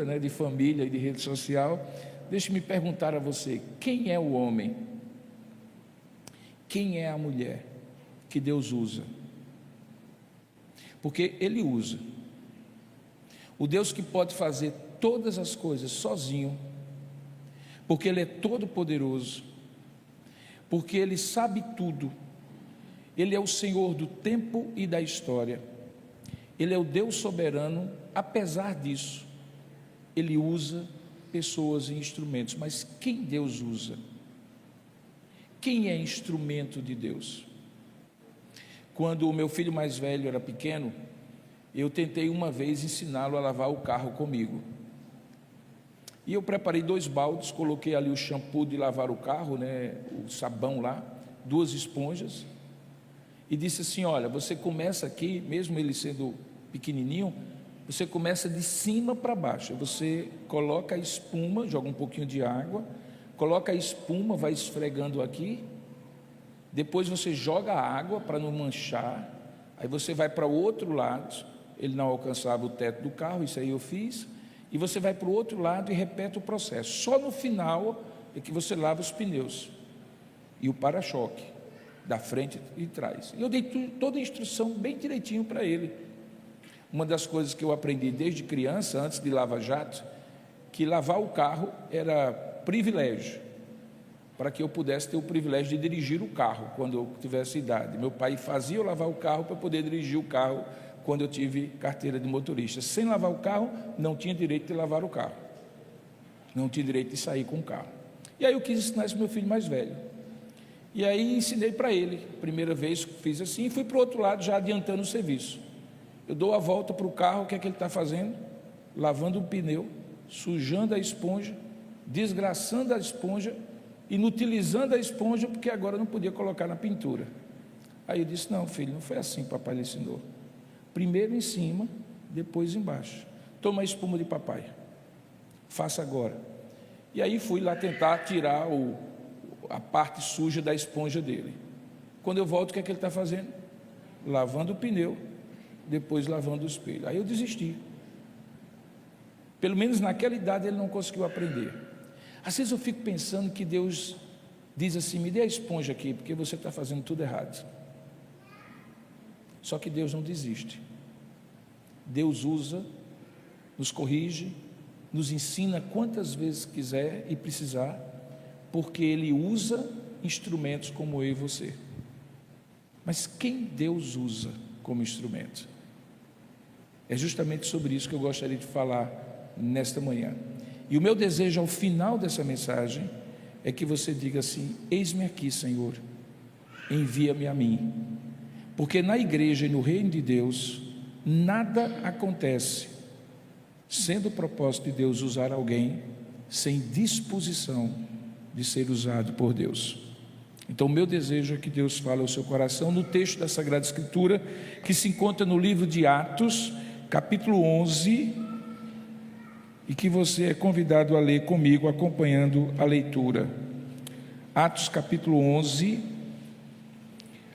né, de família e de rede social, deixe-me perguntar a você: quem é o homem? Quem é a mulher que Deus usa? Porque Ele usa. O Deus que pode fazer todas as coisas sozinho, porque Ele é todo poderoso, porque Ele sabe tudo. Ele é o Senhor do tempo e da história. Ele é o Deus soberano. Apesar disso, Ele usa pessoas e instrumentos. Mas quem Deus usa? Quem é instrumento de Deus? Quando o meu filho mais velho era pequeno, eu tentei uma vez ensiná-lo a lavar o carro comigo. E eu preparei 2 baldes, coloquei ali o shampoo de lavar o carro, né, o sabão lá, 2 esponjas, e disse assim: olha, você começa aqui, mesmo ele sendo pequenininho, você começa de cima para baixo. Você coloca a espuma, joga um pouquinho de água, coloca a espuma, vai esfregando aqui, depois você joga a água para não manchar, aí você vai para o outro lado, ele não alcançava o teto do carro, isso aí eu fiz, e você vai para o outro lado e repete o processo. Só no final é que você lava os pneus e o para-choque, da frente e trás. E eu dei toda a instrução bem direitinho para ele. Uma das coisas que eu aprendi desde criança, antes de lava-jato, que lavar o carro era privilégio, para que eu pudesse ter o privilégio de dirigir o carro quando eu tivesse idade. Meu pai fazia eu lavar o carro para poder dirigir o carro quando eu tive carteira de motorista. Sem lavar o carro, não tinha direito de lavar o carro, não tinha direito de sair com o carro. E aí eu quis ensinar isso ao meu filho mais velho, e aí ensinei para ele. Primeira vez que fiz assim, e fui para o outro lado já adiantando o serviço. Eu dou a volta para o carro, o que é que ele está fazendo? Lavando o pneu, sujando a esponja, desgraçando a esponja, inutilizando a esponja, porque agora não podia colocar na pintura. Aí eu disse: não, filho, não foi assim que papai lhe ensinou. Primeiro em cima, depois embaixo. Toma a espuma de papai, faça agora. E aí fui lá tentar tirar a parte suja da esponja dele. Quando eu volto, o que é que ele está fazendo? Lavando o pneu, depois lavando o espelho. Aí eu desisti. Pelo menos naquela idade ele não conseguiu aprender. Às vezes eu fico pensando que Deus diz assim: me dê a esponja aqui, porque você está fazendo tudo errado. Só que Deus não desiste. Deus usa, nos corrige, nos ensina quantas vezes quiser e precisar, porque Ele usa instrumentos como eu e você. Mas quem Deus usa como instrumento? É justamente sobre isso que eu gostaria de falar nesta manhã. E o meu desejo ao final dessa mensagem é que você diga assim: eis-me aqui, Senhor, envia-me a mim. Porque na igreja e no reino de Deus, nada acontece sendo o propósito de Deus usar alguém sem disposição de ser usado por Deus. Então o meu desejo é que Deus fale ao seu coração no texto da Sagrada Escritura, que se encontra no livro de Atos, capítulo 11, e que você é convidado a ler comigo, acompanhando a leitura. Atos capítulo 11,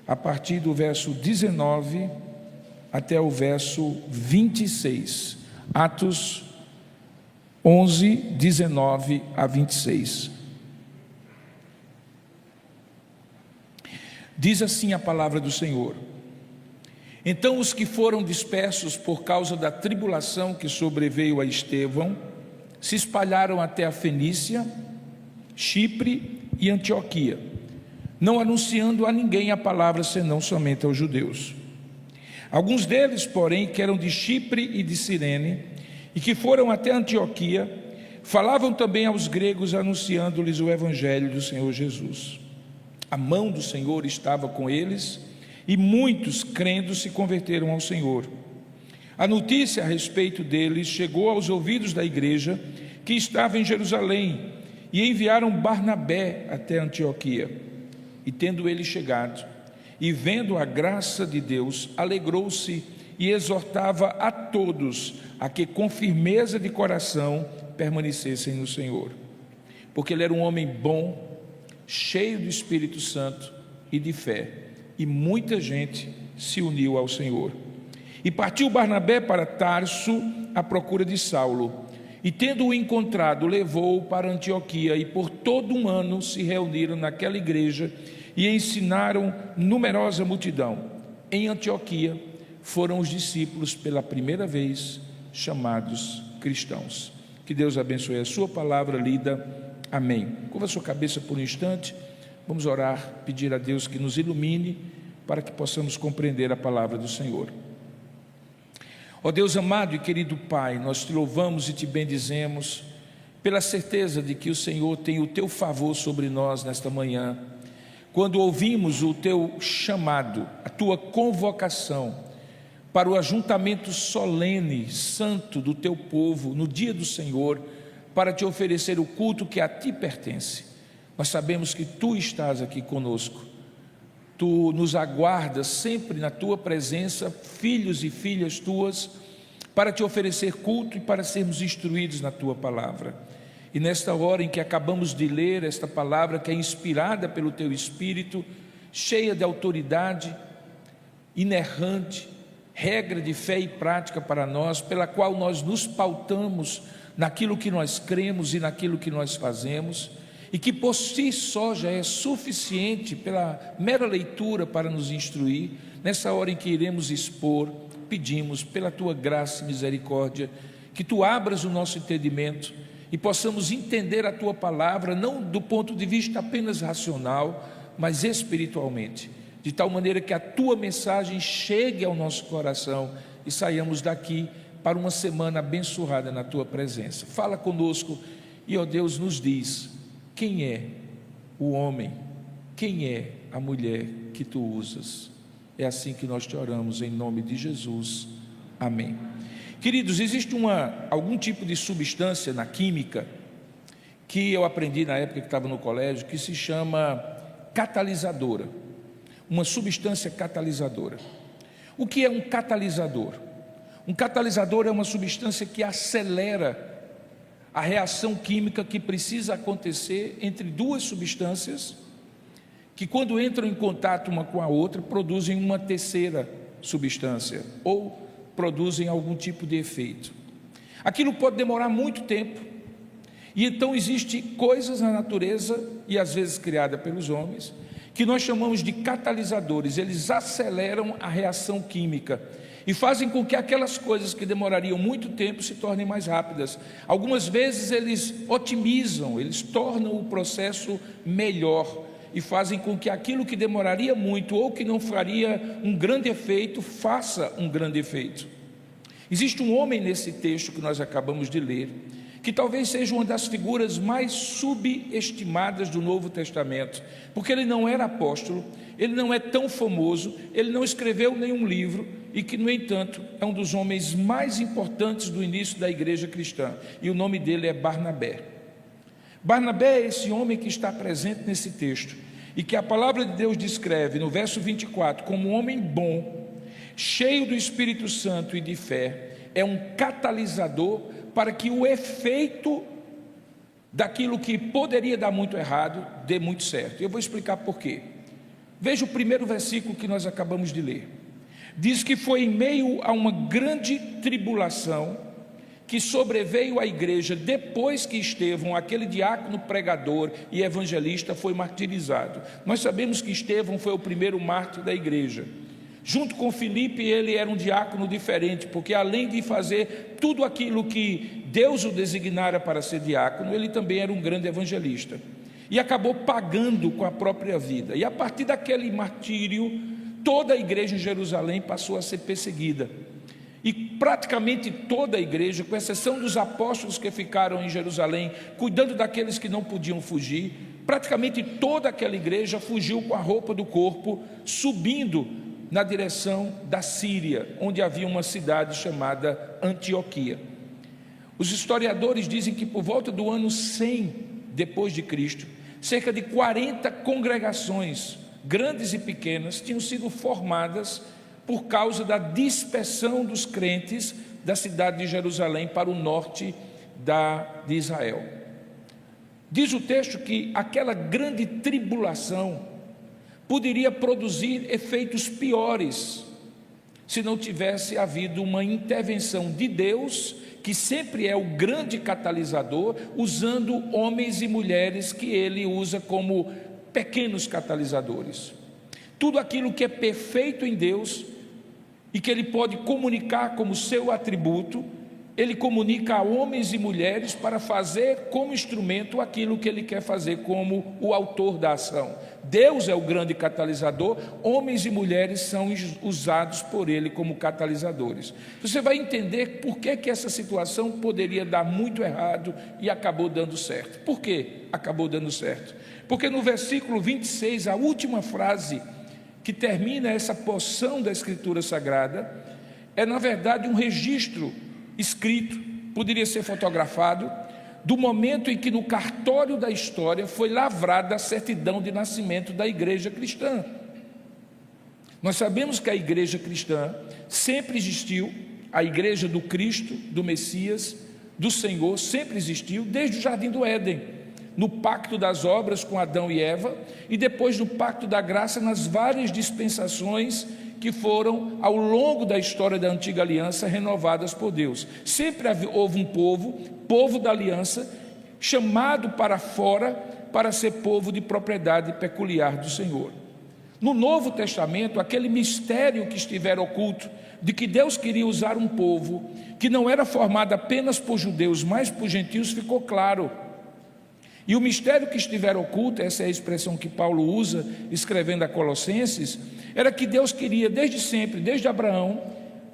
a partir do verso 19 até o verso 26. Atos 11, 19 a 26. Diz assim a palavra do Senhor: então os que foram dispersos por causa da tribulação que sobreveio a Estevão se espalharam até a Fenícia, Chipre e Antioquia, não anunciando a ninguém a palavra senão somente aos judeus. Alguns deles, porém, que eram de Chipre e de Cirene e que foram até Antioquia, falavam também aos gregos, anunciando-lhes o evangelho do Senhor Jesus. A mão do Senhor estava com eles, e muitos, crendo, se converteram ao Senhor. A notícia a respeito deles chegou aos ouvidos da igreja que estava em Jerusalém, e enviaram Barnabé até Antioquia. E tendo ele chegado, e vendo a graça de Deus, alegrou-se e exortava a todos a que com firmeza de coração permanecessem no Senhor, porque ele era um homem bom, cheio do Espírito Santo e de fé, e muita gente se uniu ao Senhor. E partiu Barnabé para Tarso à procura de Saulo, E tendo-o encontrado, levou-o para Antioquia, e por todo um ano se reuniram naquela igreja e ensinaram numerosa multidão. Em Antioquia foram os discípulos pela primeira vez chamados cristãos. Que Deus abençoe a sua palavra lida. Amém. Curva a sua cabeça por um instante. Vamos orar, pedir a Deus que nos ilumine para que possamos compreender a palavra do Senhor. Ó Deus amado e querido Pai, nós te louvamos e te bendizemos pela certeza de que o Senhor tem o teu favor sobre nós nesta manhã. Quando ouvimos o teu chamado, a tua convocação para o ajuntamento solene, santo do teu povo, no dia do Senhor, para te oferecer o culto que a ti pertence. Nós sabemos que tu estás aqui conosco. Tu nos aguardas sempre na tua presença, filhos e filhas tuas, para te oferecer culto e para sermos instruídos na tua palavra. E nesta hora em que acabamos de ler esta palavra, que é inspirada pelo teu Espírito, cheia de autoridade, inerrante, regra de fé e prática para nós, pela qual nós nos pautamos naquilo que nós cremos e naquilo que nós fazemos, e que por si só já é suficiente pela mera leitura para nos instruir. Nessa hora em que iremos expor, pedimos pela tua graça e misericórdia que tu abras o nosso entendimento e possamos entender a tua palavra, não do ponto de vista apenas racional, mas espiritualmente, de tal maneira que a tua mensagem chegue ao nosso coração e saiamos daqui para uma semana abençoada na tua presença. Fala conosco e, ó Deus, nos diz quem é o homem, quem é a mulher que tu usas. É assim que nós te oramos em nome de Jesus. Amém. Queridos, existe algum tipo de substância na química que eu aprendi na época que estava no colégio, que se chama catalisadora. Uma substância catalisadora. O que é um catalisador? Um catalisador é uma substância que acelera a reação química que precisa acontecer entre duas substâncias que, quando entram em contato uma com a outra, produzem uma terceira substância ou produzem algum tipo de efeito. Aquilo pode demorar muito tempo, e então existem coisas na natureza, e às vezes criadas pelos homens, que nós chamamos de catalisadores. Eles aceleram a reação química e fazem com que aquelas coisas que demorariam muito tempo se tornem mais rápidas. Algumas vezes eles otimizam, eles tornam o processo melhor e fazem com que aquilo que demoraria muito ou que não faria um grande efeito, faça um grande efeito. Existe um homem nesse texto que nós acabamos de ler, que talvez seja uma das figuras mais subestimadas do Novo Testamento, porque ele não era apóstolo, ele não é tão famoso, ele não escreveu nenhum livro, e que, no entanto, é um dos homens mais importantes do início da igreja cristã, e o nome dele é Barnabé. Barnabé é esse homem que está presente nesse texto, e que a palavra de Deus descreve no verso 24, como um homem bom, cheio do Espírito Santo e de fé, é um catalisador para que o efeito daquilo que poderia dar muito errado, dê muito certo. Eu vou explicar por quê. Veja o primeiro versículo que nós acabamos de ler. Diz que foi em meio a uma grande tribulação que sobreveio à igreja depois que Estevão, aquele diácono pregador e evangelista, foi martirizado. Nós sabemos que Estevão foi o primeiro mártir da igreja. Junto com Filipe, ele era um diácono diferente, porque além de fazer tudo aquilo que Deus o designara para ser diácono, ele também era um grande evangelista. E acabou pagando com a própria vida. E a partir daquele martírio, toda a igreja em Jerusalém passou a ser perseguida. E praticamente toda a igreja, com exceção dos apóstolos que ficaram em Jerusalém, cuidando daqueles que não podiam fugir, praticamente toda aquela igreja fugiu com a roupa do corpo, subindo na direção da Síria, onde havia uma cidade chamada Antioquia. Os historiadores dizem que por volta do ano 100 depois de Cristo, cerca de 40 congregações, grandes e pequenas, tinham sido formadas por causa da dispersão dos crentes da cidade de Jerusalém para o norte de Israel. Diz o texto que aquela grande tribulação poderia produzir efeitos piores se não tivesse havido uma intervenção de Deus que sempre é o grande catalisador, usando homens e mulheres que ele usa como pequenos catalisadores. Tudo aquilo que é perfeito em Deus e que ele pode comunicar como seu atributo, ele comunica a homens e mulheres para fazer como instrumento aquilo que ele quer fazer como o autor da ação. Deus é o grande catalisador, homens e mulheres são usados por ele como catalisadores. Você vai entender por que essa situação poderia dar muito errado e acabou dando certo. Por que acabou dando certo? Porque no versículo 26, a última frase que termina essa porção da Escritura Sagrada, é na verdade um registro escrito, poderia ser fotografado, do momento em que no cartório da história foi lavrada a certidão de nascimento da igreja cristã. Nós sabemos que a igreja cristã sempre existiu, a igreja do Cristo, do Messias, do Senhor, sempre existiu, desde o Jardim do Éden, no pacto das obras com Adão e Eva, e depois no pacto da graça, nas várias dispensações que foram, ao longo da história da antiga aliança, renovadas por Deus. Sempre houve um povo da aliança, chamado para fora, para ser povo de propriedade peculiar do Senhor. No Novo Testamento, aquele mistério que estivera oculto, de que Deus queria usar um povo, que não era formado apenas por judeus, mas por gentios, ficou claro. E o mistério que estiver oculto, essa é a expressão que Paulo usa, escrevendo a Colossenses, era que Deus queria desde sempre, desde Abraão,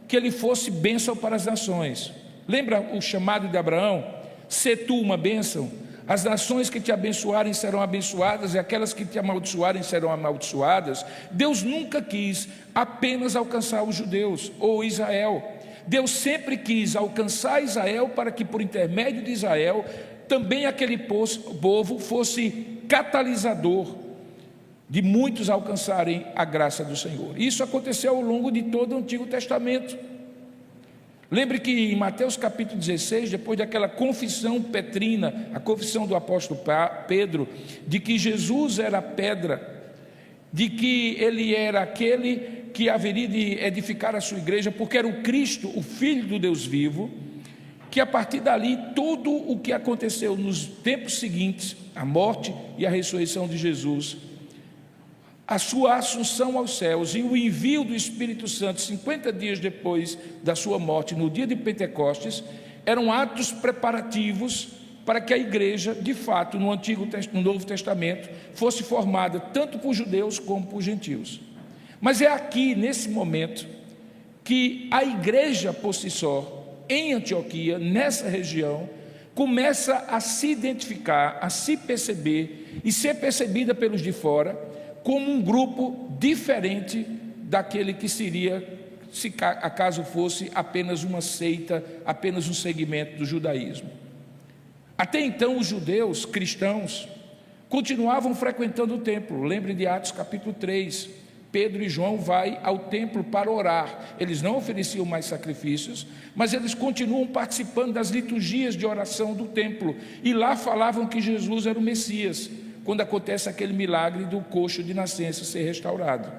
que ele fosse bênção para as nações. Lembra o chamado de Abraão? Sê tu uma bênção, as nações que te abençoarem serão abençoadas, e aquelas que te amaldiçoarem serão amaldiçoadas. Deus nunca quis apenas alcançar os judeus ou Israel. Deus sempre quis alcançar Israel para que por intermédio de Israel também aquele povo fosse catalisador de muitos alcançarem a graça do Senhor. Isso aconteceu ao longo de todo o Antigo Testamento. Lembre que em Mateus capítulo 16, depois daquela confissão petrina, a confissão do apóstolo Pedro, de que Jesus era a pedra, de que ele era aquele que haveria de edificar a sua igreja, porque era o Cristo, o Filho do Deus vivo, que a partir dali, tudo o que aconteceu nos tempos seguintes, a morte e a ressurreição de Jesus, a sua assunção aos céus e o envio do Espírito Santo 50 dias depois da sua morte, no dia de Pentecostes, eram atos preparativos para que a igreja, de fato, no Novo Testamento, fosse formada tanto por judeus como por gentios. Mas é aqui, nesse momento, que a igreja por si só, em Antioquia, nessa região, começa a se identificar, a se perceber e ser percebida pelos de fora como um grupo diferente daquele que seria, se acaso fosse apenas uma seita, apenas um segmento do judaísmo. Até então os judeus cristãos continuavam frequentando o templo. Lembre de Atos capítulo 3, Pedro e João vão ao templo para orar. Eles não ofereciam mais sacrifícios, mas eles continuam participando das liturgias de oração do templo, e lá falavam que Jesus era o Messias, quando acontece aquele milagre do coxo de nascença ser restaurado.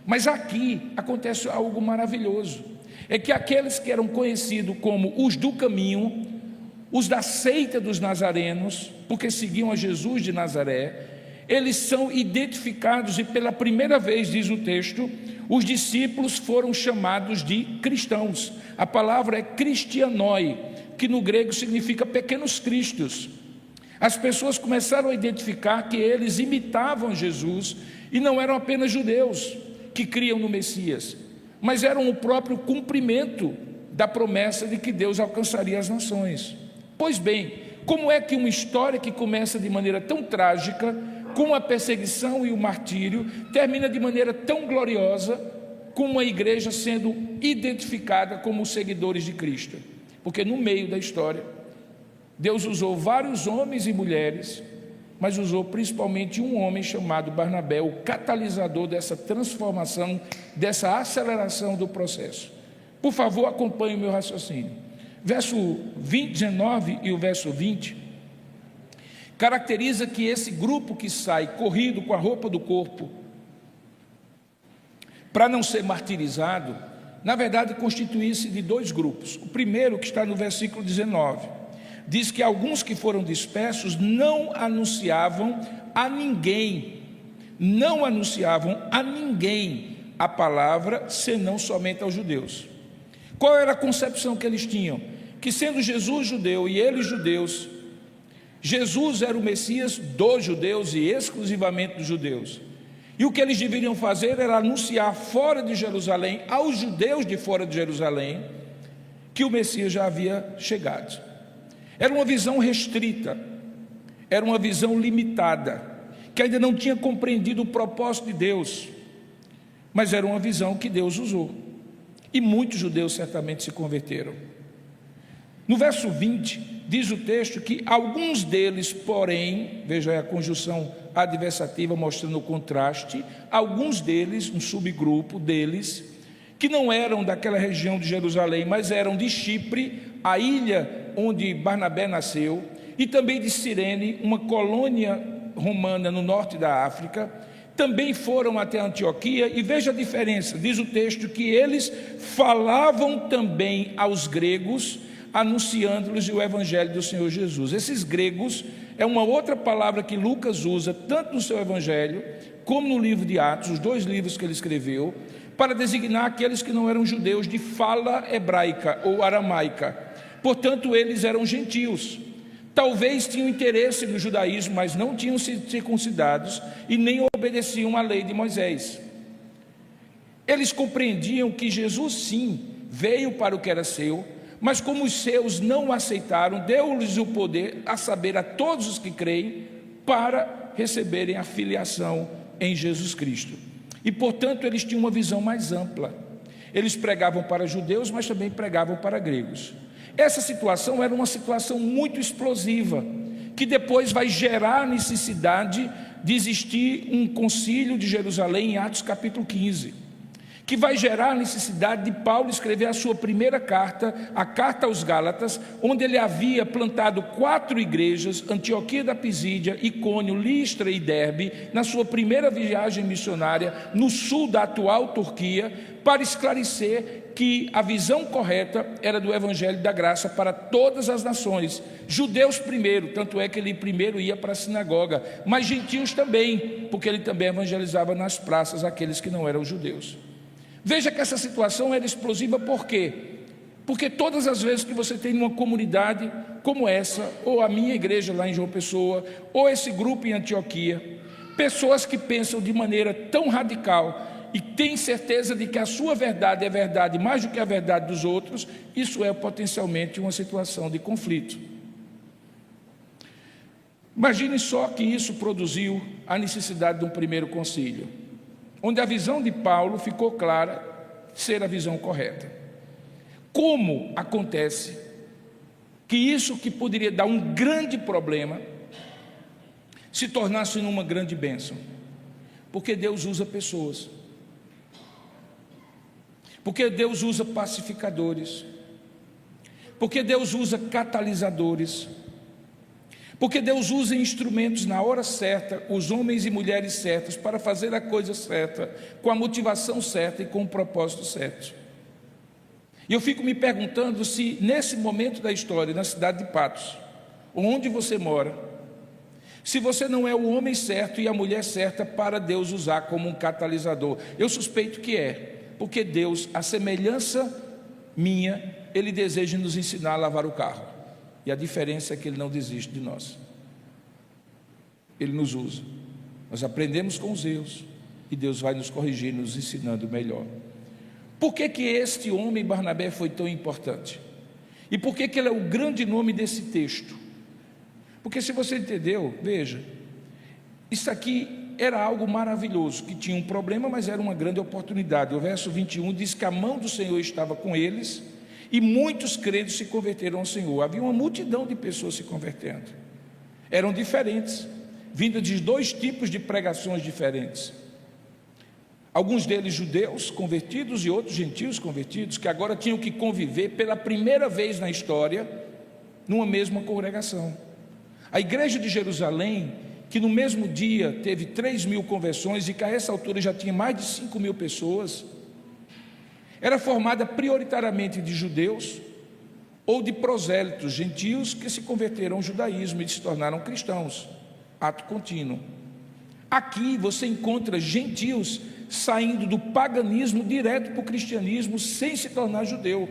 Mas aqui acontece algo maravilhoso, é que aqueles que eram conhecidos como os do caminho, os da seita dos nazarenos, porque seguiam a Jesus de Nazaré, eles são identificados, e pela primeira vez, diz o texto, os discípulos foram chamados de cristãos. A palavra é cristianoi, que no grego significa pequenos cristos. As pessoas começaram a identificar que eles imitavam Jesus, e não eram apenas judeus que criam no Messias, mas eram o próprio cumprimento da promessa de que Deus alcançaria as nações. Pois bem, como é que uma história que começa de maneira tão trágica, com a perseguição e o martírio, termina de maneira tão gloriosa, com uma igreja sendo identificada como seguidores de Cristo? Porque no meio da história, Deus usou vários homens e mulheres, mas usou principalmente um homem chamado Barnabé, o catalisador dessa transformação, dessa aceleração do processo. Por favor, acompanhe o meu raciocínio. Verso 19 e o verso 20 caracteriza que esse grupo que sai corrido com a roupa do corpo para não ser martirizado, na verdade, constituía-se de dois grupos. O primeiro, que está no versículo 19, diz que alguns que foram dispersos não anunciavam a ninguém a palavra, senão somente aos judeus. Qual era a concepção que eles tinham? Que sendo Jesus judeu e eles judeus, Jesus era o Messias dos judeus e exclusivamente dos judeus. E o que eles deveriam fazer era anunciar fora de Jerusalém, aos judeus de fora de Jerusalém, que o Messias já havia chegado. Era uma visão restrita, era uma visão limitada, que ainda não tinha compreendido o propósito de Deus, mas era uma visão que Deus usou. E muitos judeus certamente se converteram. No verso 20, diz o texto que alguns deles, porém, veja aí a conjunção adversativa mostrando o contraste, alguns deles, um subgrupo deles, que não eram daquela região de Jerusalém, mas eram de Chipre, a ilha onde Barnabé nasceu, e também de Cirene, uma colônia romana no norte da África, também foram até Antioquia, e veja a diferença, diz o texto que eles falavam também aos gregos, anunciando-lhes o evangelho do Senhor Jesus. Esses gregos é uma outra palavra que Lucas usa, tanto no seu evangelho, como no livro de Atos, os dois livros que ele escreveu, para designar aqueles que não eram judeus de fala hebraica ou aramaica. Portanto, eles eram gentios. Talvez tinham interesse no judaísmo, mas não tinham sido circuncidados e nem obedeciam à lei de Moisés. Eles compreendiam que Jesus sim veio para o que era seu, mas como os seus não o aceitaram, deu-lhes o poder, a saber, a todos os que creem, para receberem a filiação em Jesus Cristo. E portanto eles tinham uma visão mais ampla. Eles pregavam para judeus, mas também pregavam para gregos. Essa situação era uma situação muito explosiva, que depois vai gerar a necessidade de existir um concílio de Jerusalém em Atos capítulo 15, que vai gerar a necessidade de Paulo escrever a sua primeira carta, a carta aos Gálatas, onde ele havia plantado 4 igrejas, Antioquia da Pisídia, Icônio, Listra e Derbe, na sua primeira viagem missionária no sul da atual Turquia, para esclarecer que a visão correta era do evangelho da graça para todas as nações, judeus primeiro, tanto é que ele primeiro ia para a sinagoga, mas gentios também, porque ele também evangelizava nas praças aqueles que não eram judeus. Veja que essa situação era explosiva, por quê? Porque todas as vezes que você tem uma comunidade como essa, ou a minha igreja lá em João Pessoa, ou esse grupo em Antioquia, pessoas que pensam de maneira tão radical e têm certeza de que a sua verdade é verdade mais do que a verdade dos outros, isso é potencialmente uma situação de conflito. Imagine só que isso produziu a necessidade de um primeiro concílio, onde a visão de Paulo ficou clara ser a visão correta. Como acontece que isso que poderia dar um grande problema se tornasse numa grande bênção? Porque Deus usa pessoas, porque Deus usa pacificadores, porque Deus usa catalisadores, porque Deus usa instrumentos na hora certa, os homens e mulheres certos, para fazer a coisa certa, com a motivação certa e com o propósito certo. E eu fico me perguntando se nesse momento da história, na cidade de Patos, onde você mora, se você não é o homem certo e a mulher certa para Deus usar como um catalisador. Eu suspeito que é, porque Deus, a semelhança minha, Ele deseja nos ensinar a lavar o carro. E a diferença é que Ele não desiste de nós. Ele nos usa. Nós aprendemos com os erros e Deus vai nos corrigir, nos ensinando melhor. Por que que este homem Barnabé foi tão importante? E por que que ele é o grande nome desse texto? Porque se você entendeu, veja, isso aqui era algo maravilhoso, que tinha um problema, mas era uma grande oportunidade. O verso 21 diz que a mão do Senhor estava com eles, e muitos crentes se converteram ao Senhor. Havia uma multidão de pessoas se convertendo. Eram diferentes, vindas de 2 tipos de pregações diferentes. Alguns deles judeus convertidos e outros gentios convertidos, que agora tinham que conviver pela primeira vez na história numa mesma congregação. A igreja de Jerusalém, que no mesmo dia teve 3.000 conversões e que a essa altura já tinha mais de 5.000 pessoas, era formada prioritariamente de judeus ou de prosélitos gentios que se converteram ao judaísmo e se tornaram cristãos, ato contínuo. Aqui você encontra gentios saindo do paganismo direto para o cristianismo sem se tornar judeu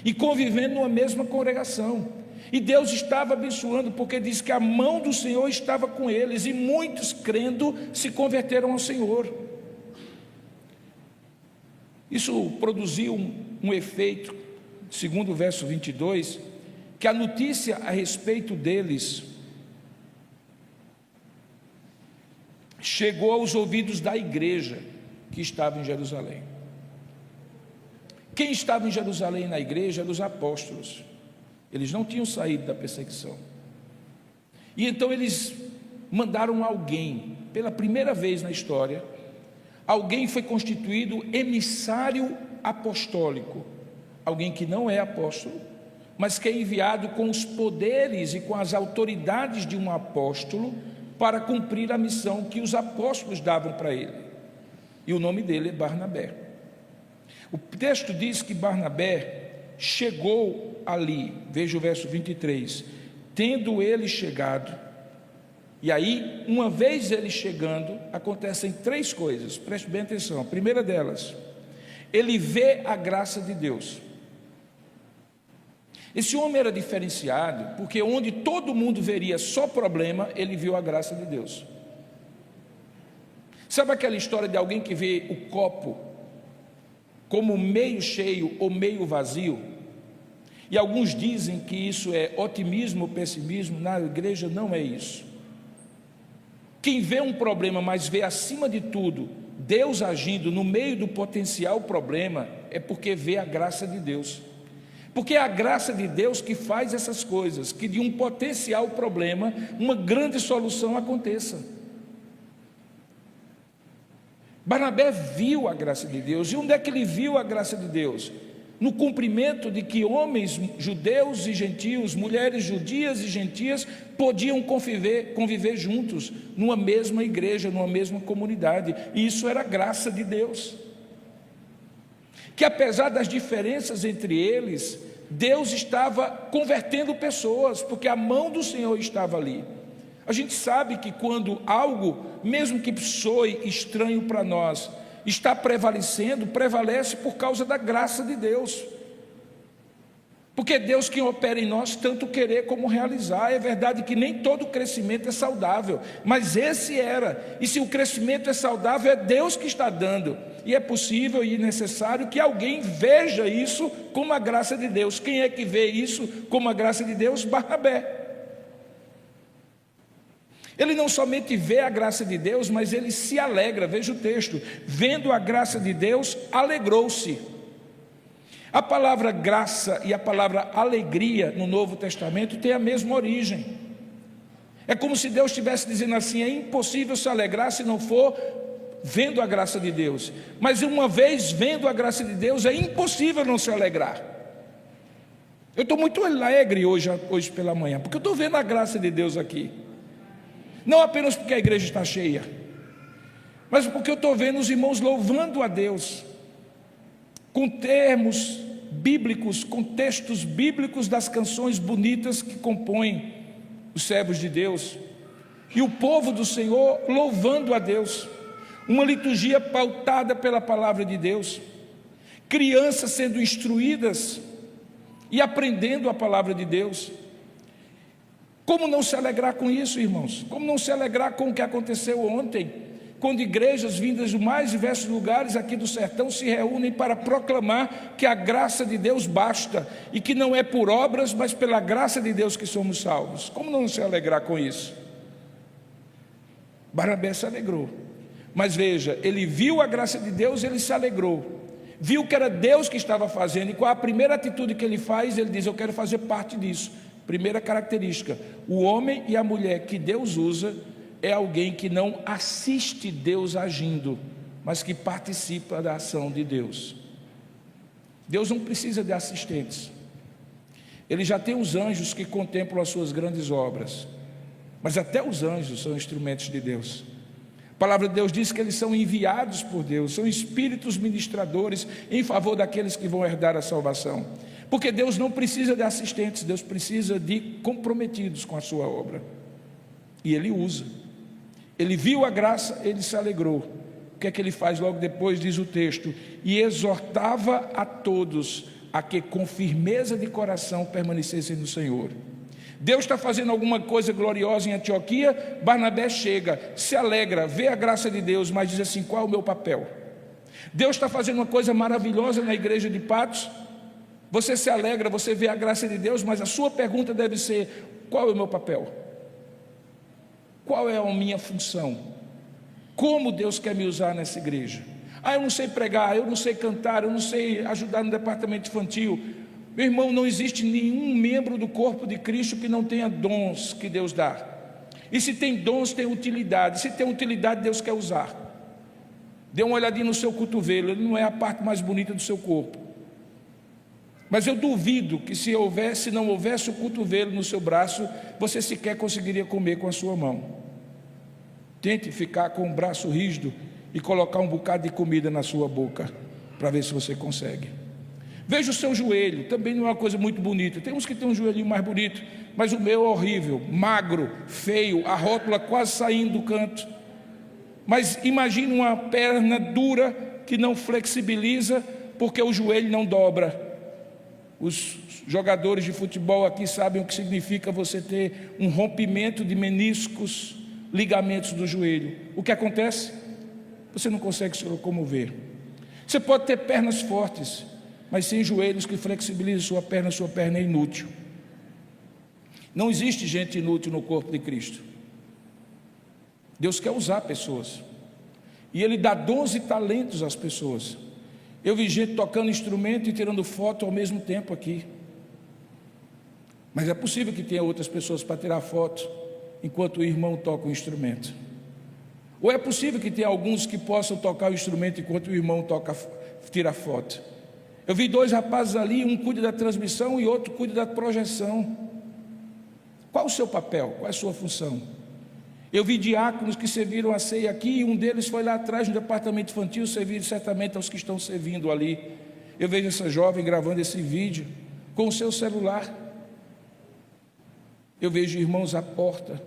e convivendo numa mesma congregação. E Deus estava abençoando, porque diz que a mão do Senhor estava com eles, e muitos, crendo, se converteram ao Senhor. Isso produziu um efeito, segundo o verso 22, que a notícia a respeito deles chegou aos ouvidos da igreja que estava em Jerusalém. Quem estava em Jerusalém na igreja eram os apóstolos. Eles não tinham saído da perseguição. E então eles mandaram alguém, pela primeira vez na história, alguém foi constituído emissário apostólico. Alguém que não é apóstolo, mas que é enviado com os poderes e com as autoridades de um apóstolo para cumprir a missão que os apóstolos davam para ele. E o nome dele é Barnabé. O texto diz que Barnabé chegou ali, veja o verso 23, tendo ele chegado, e aí, uma vez ele chegando, acontecem três coisas, preste bem atenção. A primeira delas, ele vê a graça de Deus. Esse homem era diferenciado, porque onde todo mundo veria só problema, ele viu a graça de Deus. Sabe aquela história de alguém que vê o copo como meio cheio ou meio vazio? E alguns dizem que isso é otimismo ou pessimismo. Na igreja não é isso. Quem vê um problema, mas vê acima de tudo Deus agindo no meio do potencial problema, é porque vê a graça de Deus. Porque é a graça de Deus que faz essas coisas, que de um potencial problema, uma grande solução aconteça. Barnabé viu a graça de Deus. E onde é que ele viu a graça de Deus? No cumprimento de que homens judeus e gentios, mulheres judias e gentias, podiam conviver juntos, numa mesma igreja, numa mesma comunidade, e isso era graça de Deus. Que apesar das diferenças entre eles, Deus estava convertendo pessoas, porque a mão do Senhor estava ali. A gente sabe que quando algo, mesmo que soe estranho para nós, está prevalecendo, prevalece por causa da graça de Deus. Porque é Deus quem opera em nós tanto querer como realizar. É verdade que nem todo crescimento é saudável, mas esse era. E se o crescimento é saudável, é Deus que está dando. E é possível e necessário que alguém veja isso como a graça de Deus. Quem é que vê isso como a graça de Deus? Barnabé. Ele não somente vê a graça de Deus, mas ele se alegra. Veja o texto: vendo a graça de Deus, alegrou-se. A palavra graça e a palavra alegria no Novo Testamento têm a mesma origem. É como se Deus estivesse dizendo assim: é impossível se alegrar se não for vendo a graça de Deus. Mas uma vez vendo a graça de Deus, é impossível não se alegrar. Eu estou muito alegre hoje pela manhã, porque eu estou vendo a graça de Deus aqui. Não apenas porque a igreja está cheia, mas porque eu estou vendo os irmãos louvando a Deus, com termos bíblicos, com textos bíblicos das canções bonitas que compõem os servos de Deus, e o povo do Senhor louvando a Deus, uma liturgia pautada pela palavra de Deus, crianças sendo instruídas e aprendendo a palavra de Deus. Como não se alegrar com isso, irmãos? Como não se alegrar com o que aconteceu ontem, quando igrejas vindas dos mais diversos lugares aqui do sertão se reúnem para proclamar que a graça de Deus basta, e que não é por obras, mas pela graça de Deus que somos salvos? Como não se alegrar com isso? Barnabé se alegrou, mas veja, ele viu a graça de Deus, ele se alegrou, viu que era Deus que estava fazendo, e qual a primeira atitude que ele faz? Ele diz: eu quero fazer parte disso. Primeira característica: o homem e a mulher que Deus usa é alguém que não assiste Deus agindo, mas que participa da ação de Deus. Deus não precisa de assistentes. Ele já tem os anjos que contemplam as suas grandes obras, mas até os anjos são instrumentos de Deus. palavra de Deus diz que eles são enviados por Deus, são espíritos ministradores em favor daqueles que vão herdar a salvação. Porque Deus não precisa de assistentes, Deus precisa de comprometidos com a sua obra. E Ele usa. Ele viu a graça, Ele se alegrou. O que é que Ele faz logo depois? Diz o texto: e exortava a todos a que com firmeza de coração permanecessem no Senhor. Deus está fazendo alguma coisa gloriosa em Antioquia. Barnabé chega, se alegra, vê a graça de Deus, mas diz assim: qual é o meu papel? Deus está fazendo uma coisa maravilhosa na igreja de Patos. Você se alegra, você vê a graça de Deus, mas a sua pergunta deve ser: qual é o meu papel? Qual é a minha função? Como Deus quer me usar nessa igreja? Eu não sei pregar, eu não sei cantar, eu não sei ajudar no departamento infantil. Meu irmão, não existe nenhum membro do corpo de Cristo que não tenha dons que Deus dá. E se tem dons, tem utilidade. Se tem utilidade, Deus quer usar. Dê uma olhadinha no seu cotovelo, ele não é a parte mais bonita do seu corpo. Mas eu duvido que se não houvesse o cotovelo no seu braço, você sequer conseguiria comer com a sua mão. Tente ficar com o braço rígido e colocar um bocado de comida na sua boca, para ver se você consegue. Veja o seu joelho, também não é uma coisa muito bonita. Tem uns que tem um joelhinho mais bonito, mas o meu é horrível, magro, feio, a rótula quase saindo do canto. Mas imagine uma perna dura que não flexibiliza, porque o joelho não dobra. Os jogadores de futebol aqui sabem o que significa você ter um rompimento de meniscos, ligamentos do joelho. O que acontece? Você não consegue se locomover. Você pode ter pernas fortes, mas sem joelhos que flexibilizem sua perna é inútil. Não existe gente inútil no corpo de Cristo. Deus quer usar pessoas, e Ele dá dons e talentos às pessoas. Eu vi gente tocando instrumento e tirando foto ao mesmo tempo aqui. Mas é possível que tenha outras pessoas para tirar foto enquanto o irmão toca o instrumento. Ou é possível que tenha alguns que possam tocar o instrumento enquanto o irmão tira foto. Eu vi 2 rapazes ali, um cuida da transmissão e outro cuida da projeção. Qual o seu papel? Qual é a sua função? Eu vi diáconos que serviram a ceia aqui, e um deles foi lá atrás no departamento infantil servir certamente aos que estão servindo ali. Eu vejo essa jovem gravando esse vídeo com o seu celular. Eu vejo irmãos à porta,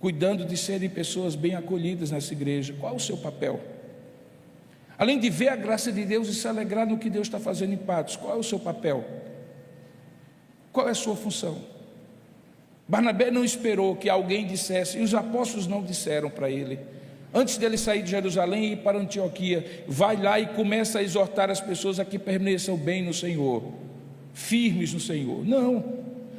cuidando de serem pessoas bem acolhidas nessa igreja. Qual o seu papel? Além de ver a graça de Deus e se alegrar no que Deus está fazendo em Patos, qual é o seu papel? Qual é a sua função? Barnabé não esperou que alguém dissesse, e os apóstolos não disseram para ele, antes dele sair de Jerusalém e ir para Antioquia: vai lá e começa a exortar as pessoas a que permaneçam bem no Senhor, firmes no Senhor. Não,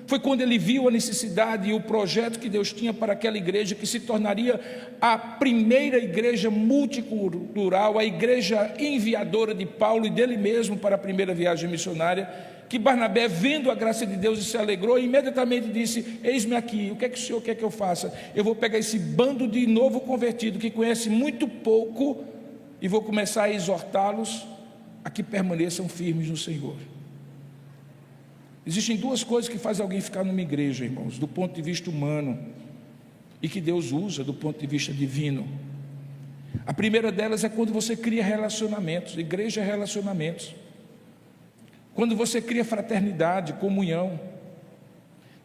foi quando ele viu a necessidade e o projeto que Deus tinha para aquela igreja, que se tornaria a primeira igreja multicultural, a igreja enviadora de Paulo e dele mesmo para a primeira viagem missionária, que Barnabé, vendo a graça de Deus, se alegrou e imediatamente disse: eis-me aqui, o que é que o Senhor quer que eu faça? Eu vou pegar esse bando de novo convertido, que conhece muito pouco, e vou começar a exortá-los a que permaneçam firmes no Senhor. Existem 2 coisas que fazem alguém ficar numa igreja, irmãos, do ponto de vista humano, e que Deus usa do ponto de vista divino. A primeira delas é quando você cria relacionamentos. Igreja é relacionamentos. Quando você cria fraternidade, comunhão.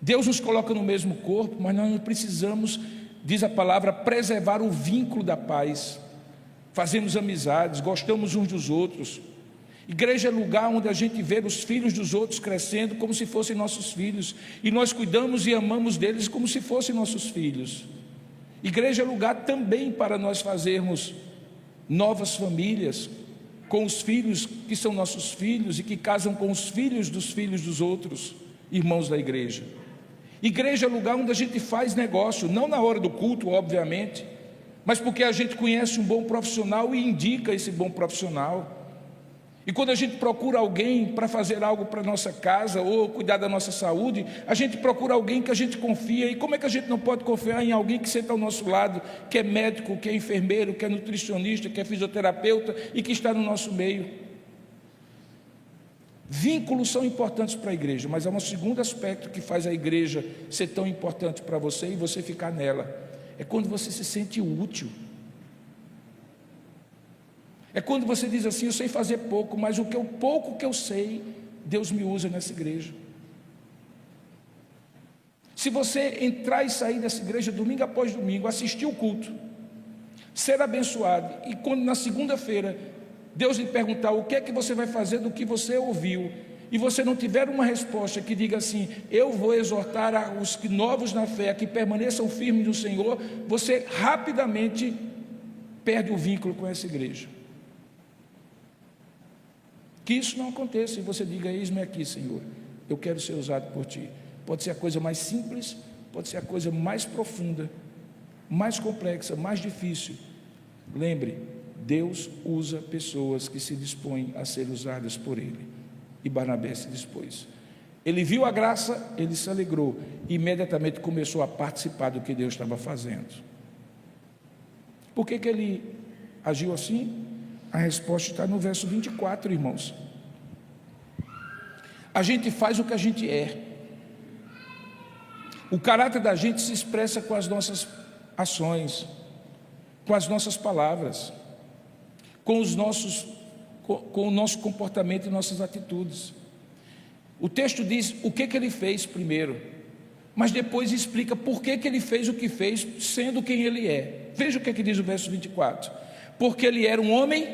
Deus nos coloca no mesmo corpo, mas nós precisamos, diz a palavra, preservar o vínculo da paz. Fazemos amizades, gostamos uns dos outros. Igreja é lugar onde a gente vê os filhos dos outros crescendo como se fossem nossos filhos, e nós cuidamos e amamos deles como se fossem nossos filhos. Igreja é lugar também para nós fazermos novas famílias, com os filhos que são nossos filhos e que casam com os filhos dos outros irmãos da igreja. Igreja é lugar onde a gente faz negócio, não na hora do culto, obviamente, mas porque a gente conhece um bom profissional e indica esse bom profissional. E quando a gente procura alguém para fazer algo para a nossa casa ou cuidar da nossa saúde, a gente procura alguém que a gente confia. E como é que a gente não pode confiar em alguém que senta ao nosso lado, que é médico, que é enfermeiro, que é nutricionista, que é fisioterapeuta e que está no nosso meio? Vínculos são importantes para a igreja, mas há um segundo aspecto que faz a igreja ser tão importante para você e você ficar nela. É quando você se sente útil. É quando você diz assim: eu sei fazer pouco, mas o pouco que eu sei, Deus me usa nessa igreja. Se você entrar e sair dessa igreja domingo após domingo, assistir o culto, ser abençoado, e quando na segunda-feira Deus lhe perguntar o que é que você vai fazer do que você ouviu, e você não tiver uma resposta que diga assim: eu vou exortar os novos na fé, que permaneçam firmes no Senhor, você rapidamente perde o vínculo com essa igreja. Que isso não aconteça e você diga: eis-me aqui, Senhor, eu quero ser usado por Ti. Pode ser a coisa mais simples, pode ser a coisa mais profunda, mais complexa, mais difícil. Lembre, Deus usa pessoas que se dispõem a ser usadas por Ele, e Barnabé se dispôs. Ele viu a graça, ele se alegrou, e imediatamente começou a participar do que Deus estava fazendo. Por que ele agiu assim? A resposta está no verso 24, irmãos. A gente faz o que a gente é. O caráter da gente se expressa com as nossas ações, com as nossas palavras, com o nosso comportamento e nossas atitudes. O texto diz o que ele fez primeiro, mas depois explica por que ele fez o que fez, sendo quem ele é. Veja o que diz o verso 24: porque ele era um homem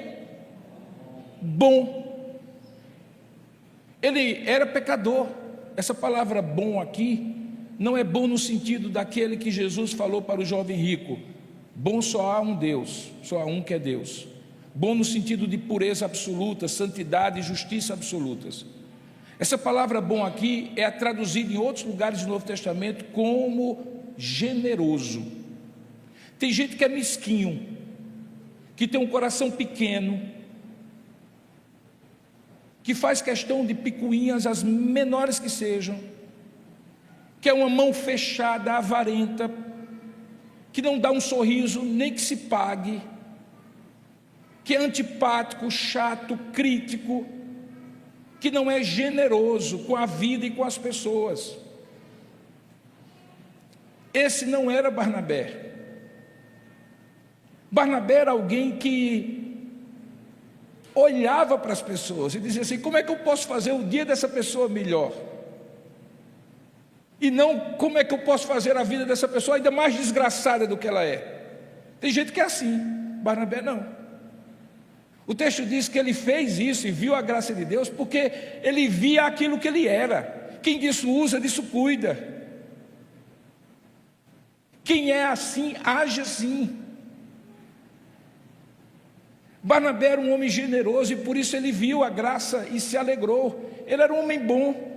bom. Ele era pecador. Essa palavra bom aqui não é bom no sentido daquele que Jesus falou para o jovem rico: bom só há um Deus, só há um que é Deus. Bom no sentido de pureza absoluta, santidade e justiça absolutas. Essa palavra bom aqui é traduzida em outros lugares do Novo Testamento como generoso. Tem gente que é mesquinho, que tem um coração pequeno, que faz questão de picuinhas, as menores que sejam, que é uma mão fechada, avarenta, que não dá um sorriso nem que se pague, que é antipático, chato, crítico, que não é generoso com a vida e com as pessoas. Esse não era Barnabé. Barnabé era alguém que olhava para as pessoas e dizia assim: como é que eu posso fazer o dia dessa pessoa melhor? E não como é que eu posso fazer a vida dessa pessoa ainda mais desgraçada do que ela é. Tem gente que é assim, Barnabé não. O texto diz que ele fez isso e viu a graça de Deus porque ele via aquilo que ele era. Quem disso usa, disso cuida. Quem é assim, age assim. Barnabé era um homem generoso e por isso ele viu a graça e se alegrou. Ele era um homem bom.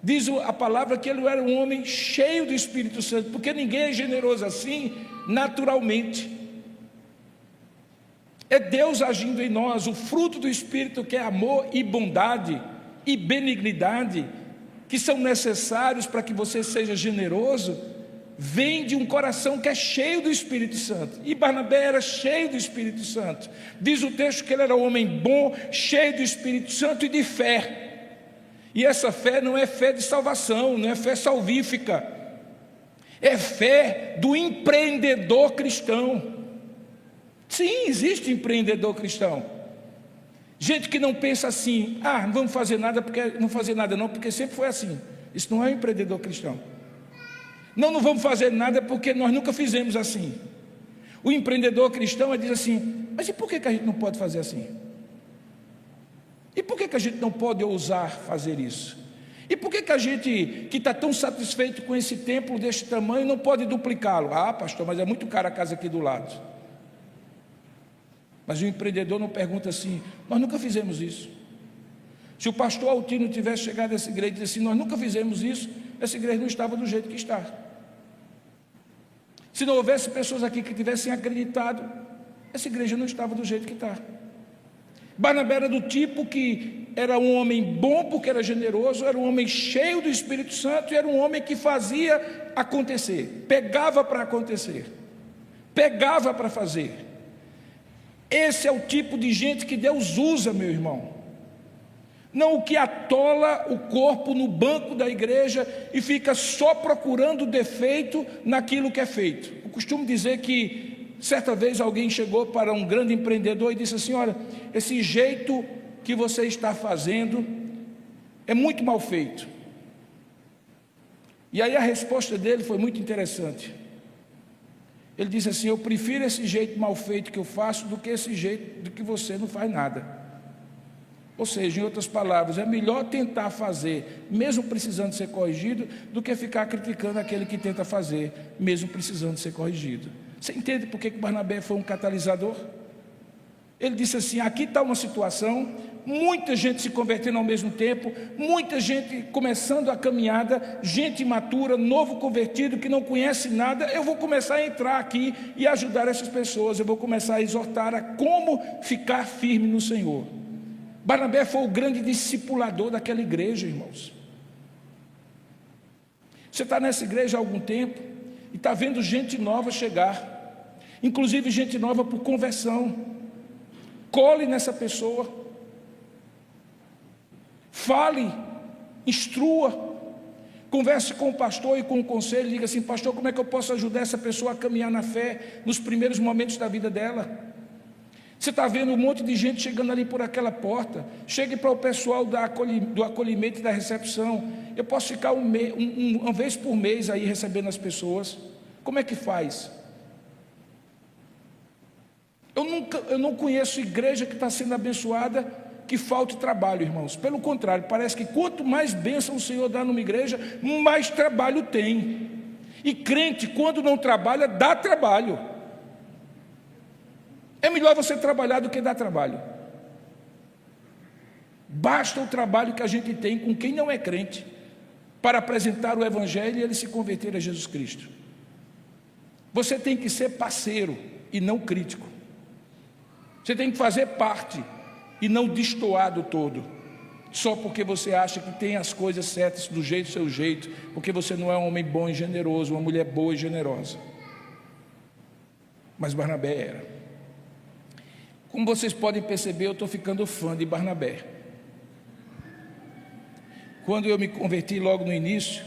Diz a palavra que ele era um homem cheio do Espírito Santo, porque ninguém é generoso assim naturalmente. É Deus agindo em nós, o fruto do Espírito, que é amor e bondade e benignidade, que são necessários para que você seja generoso, vem de um coração que é cheio do Espírito Santo. E Barnabé era cheio do Espírito Santo. Diz o texto que ele era um homem bom, cheio do Espírito Santo e de fé. E essa fé não é fé de salvação, não é fé salvífica, é fé do empreendedor cristão. Sim, existe empreendedor cristão. Gente que não pensa assim: não vamos fazer nada porque sempre foi assim. Isso não é um empreendedor cristão. Não vamos fazer nada porque nós nunca fizemos assim. O empreendedor cristão diz assim: mas e por que a gente não pode fazer assim? E por que a gente não pode ousar fazer isso? E por que a gente, que está tão satisfeito com esse templo deste tamanho, não pode duplicá-lo? Pastor, mas é muito cara a casa aqui do lado. Mas o empreendedor não pergunta assim: nós nunca fizemos isso. Se o pastor Altino tivesse chegado a essa igreja e disse assim: nós nunca fizemos isso, essa igreja não estava do jeito que está. Se não houvesse pessoas aqui que tivessem acreditado, essa igreja não estava do jeito que está. Barnabé era do tipo que era um homem bom porque era generoso, era um homem cheio do Espírito Santo e era um homem que fazia acontecer, pegava para acontecer, pegava para fazer. Esse é o tipo de gente que Deus usa, meu irmão. Não o que atola o corpo no banco da igreja e fica só procurando defeito naquilo que é feito. Eu costumo dizer que Certa vez alguém chegou para um grande empreendedor e disse assim: olha, esse jeito que você está fazendo é muito mal feito. E aí a resposta dele foi muito interessante. Ele disse assim: eu prefiro esse jeito mal feito que eu faço do que esse jeito do que você não faz nada. Ou seja, em outras palavras, é melhor tentar fazer, mesmo precisando ser corrigido, do que ficar criticando aquele que tenta fazer, mesmo precisando ser corrigido. Você entende por que Barnabé foi um catalisador? Ele disse assim: aqui está uma situação, muita gente se convertendo ao mesmo tempo, muita gente começando a caminhada, gente imatura, novo convertido, que não conhece nada. Eu vou começar a entrar aqui e ajudar essas pessoas, eu vou começar a exortar a como ficar firme no Senhor. Barnabé foi o grande discipulador daquela igreja, irmãos. Você está nessa igreja há algum tempo e está vendo gente nova chegar, inclusive gente nova por conversão. Cole nessa pessoa, fale, instrua, converse com o pastor e com o conselho, diga assim: pastor, como é que eu posso ajudar essa pessoa a caminhar na fé nos primeiros momentos da vida dela? Você está vendo um monte de gente chegando ali por aquela porta. Chegue para o pessoal do acolhimento e da recepção. Eu posso ficar uma vez por mês aí recebendo as pessoas. Como é que faz? Eu não conheço igreja que está sendo abençoada que falte trabalho, irmãos. Pelo contrário, parece que quanto mais bênção o Senhor dá numa igreja, mais trabalho tem. E crente, quando não trabalha, dá trabalho. É melhor você trabalhar do que dar trabalho. Basta o trabalho que a gente tem com quem não é crente para apresentar o Evangelho e ele se converter a Jesus Cristo. Você tem que ser parceiro e não crítico. Você tem que fazer parte e não destoar do todo, só porque você acha que tem as coisas certas do seu jeito, porque você não é um homem bom e generoso, uma mulher boa e generosa. Mas Barnabé era. Como vocês podem perceber, eu estou ficando fã de Barnabé. Quando eu me converti logo no início,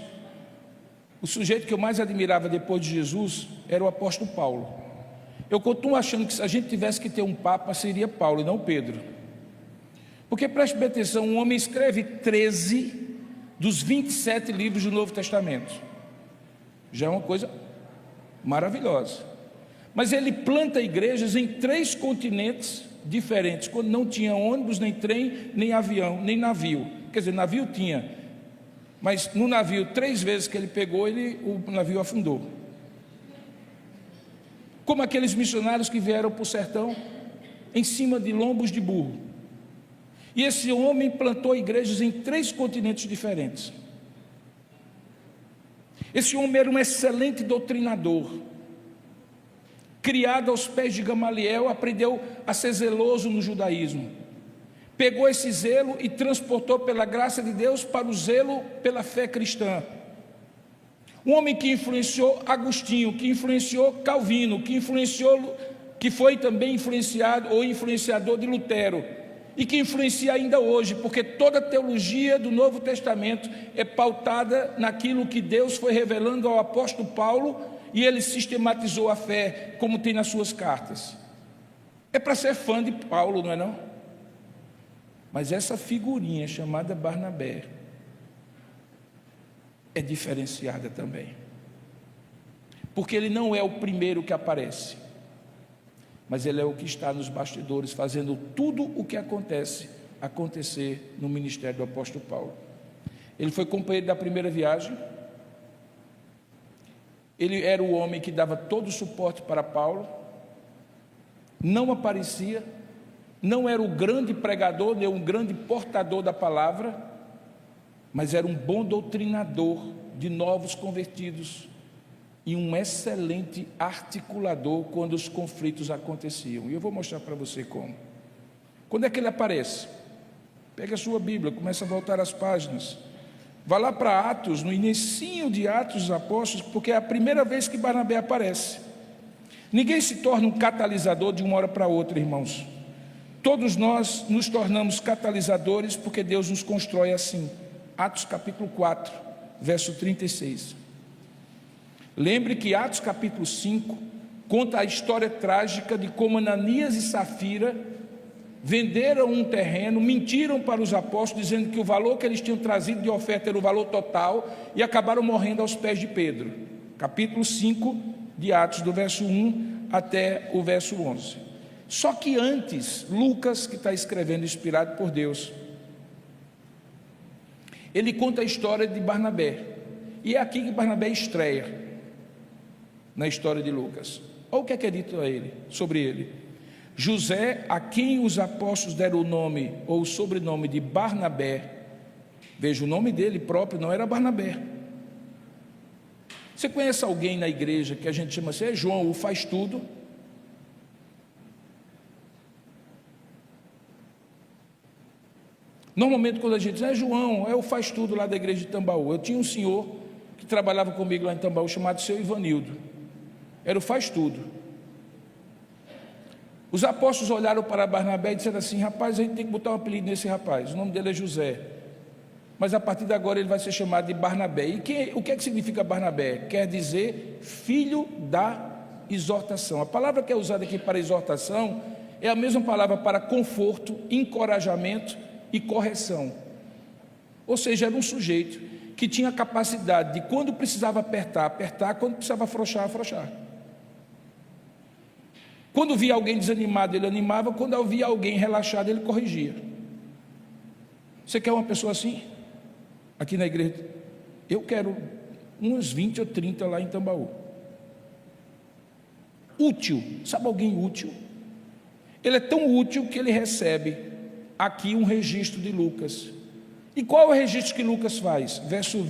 o sujeito que eu mais admirava depois de Jesus era o apóstolo Paulo. Eu continuo achando que se a gente tivesse que ter um papa, seria Paulo e não Pedro. Porque, preste bem atenção, um homem escreve 13 dos 27 livros do Novo Testamento. Já é uma coisa maravilhosa. Mas ele planta igrejas em 3 continentes diferentes, quando não tinha ônibus, nem trem, nem avião, nem navio. Quer dizer, navio tinha, mas no navio, 3 vezes que ele pegou, o navio afundou. Como aqueles missionários que vieram para o sertão em cima de lombos de burro. E esse homem plantou igrejas em 3 continentes diferentes. Esse homem era um excelente doutrinador. Criado aos pés de Gamaliel, aprendeu a ser zeloso no judaísmo. Pegou esse zelo e transportou pela graça de Deus para o zelo pela fé cristã. Um homem que influenciou Agostinho, que influenciou Calvino, que foi também influenciado ou influenciador de Lutero, e que influencia ainda hoje, porque toda a teologia do Novo Testamento é pautada naquilo que Deus foi revelando ao apóstolo Paulo, e ele sistematizou a fé, como tem nas suas cartas. É para ser fã de Paulo, não é não? Mas essa figurinha chamada Barnabé é diferenciada também, porque ele não é o primeiro que aparece, mas ele é o que está nos bastidores, fazendo tudo o que acontecer no ministério do apóstolo Paulo. Ele foi companheiro da primeira viagem. Ele era o homem que dava todo o suporte para Paulo, não aparecia, não era o grande pregador, nem um grande portador da palavra, mas era um bom doutrinador de novos convertidos e um excelente articulador quando os conflitos aconteciam. E eu vou mostrar para você como. Quando é que ele aparece? Pega a sua Bíblia, começa a voltar as páginas. Vá lá para Atos, no inicinho de Atos dos Apóstolos, porque é a primeira vez que Barnabé aparece. Ninguém se torna um catalisador de uma hora para outra, irmãos. Todos nós nos tornamos catalisadores porque Deus nos constrói assim. Atos capítulo 4, verso 36. Lembre que Atos capítulo 5 conta a história trágica de como Ananias e Safira venderam um terreno, mentiram para os apóstolos, dizendo que o valor que eles tinham trazido de oferta era o valor total, e acabaram morrendo aos pés de Pedro. Capítulo 5 de Atos, do verso 1 até o verso 11. Só que antes, Lucas, que está escrevendo, inspirado por Deus, ele conta a história de Barnabé, e é aqui que Barnabé estreia na história de Lucas. Olha o que é dito a ele, sobre ele: José, a quem os apóstolos deram o nome ou o sobrenome de Barnabé. Veja, o nome dele próprio não era Barnabé. Você conhece alguém na igreja que a gente chama assim, é João, o faz tudo? Normalmente quando a gente diz, é João, é o faz tudo lá da igreja de Tambaú. Eu tinha um senhor que trabalhava comigo lá em Tambaú, chamado seu Ivanildo. Era o faz tudo. Os apóstolos olharam para Barnabé e disseram assim: rapaz, a gente tem que botar um apelido nesse rapaz, o nome dele é José, mas a partir de agora ele vai ser chamado de Barnabé. E o que é que significa Barnabé? Quer dizer filho da exortação. A palavra que é usada aqui para exortação é a mesma palavra para conforto, encorajamento e correção. Ou seja, era um sujeito que tinha a capacidade de, quando precisava apertar, apertar, quando precisava afrouxar, afrouxar. Quando via alguém desanimado, ele animava. Quando via alguém relaxado, ele corrigia. Você quer uma pessoa assim? Aqui na igreja? Eu quero uns 20 ou 30 lá em Tambaú. Útil. Sabe alguém útil? Ele é tão útil que ele recebe aqui um registro de Lucas. E qual é o registro que Lucas faz? Verso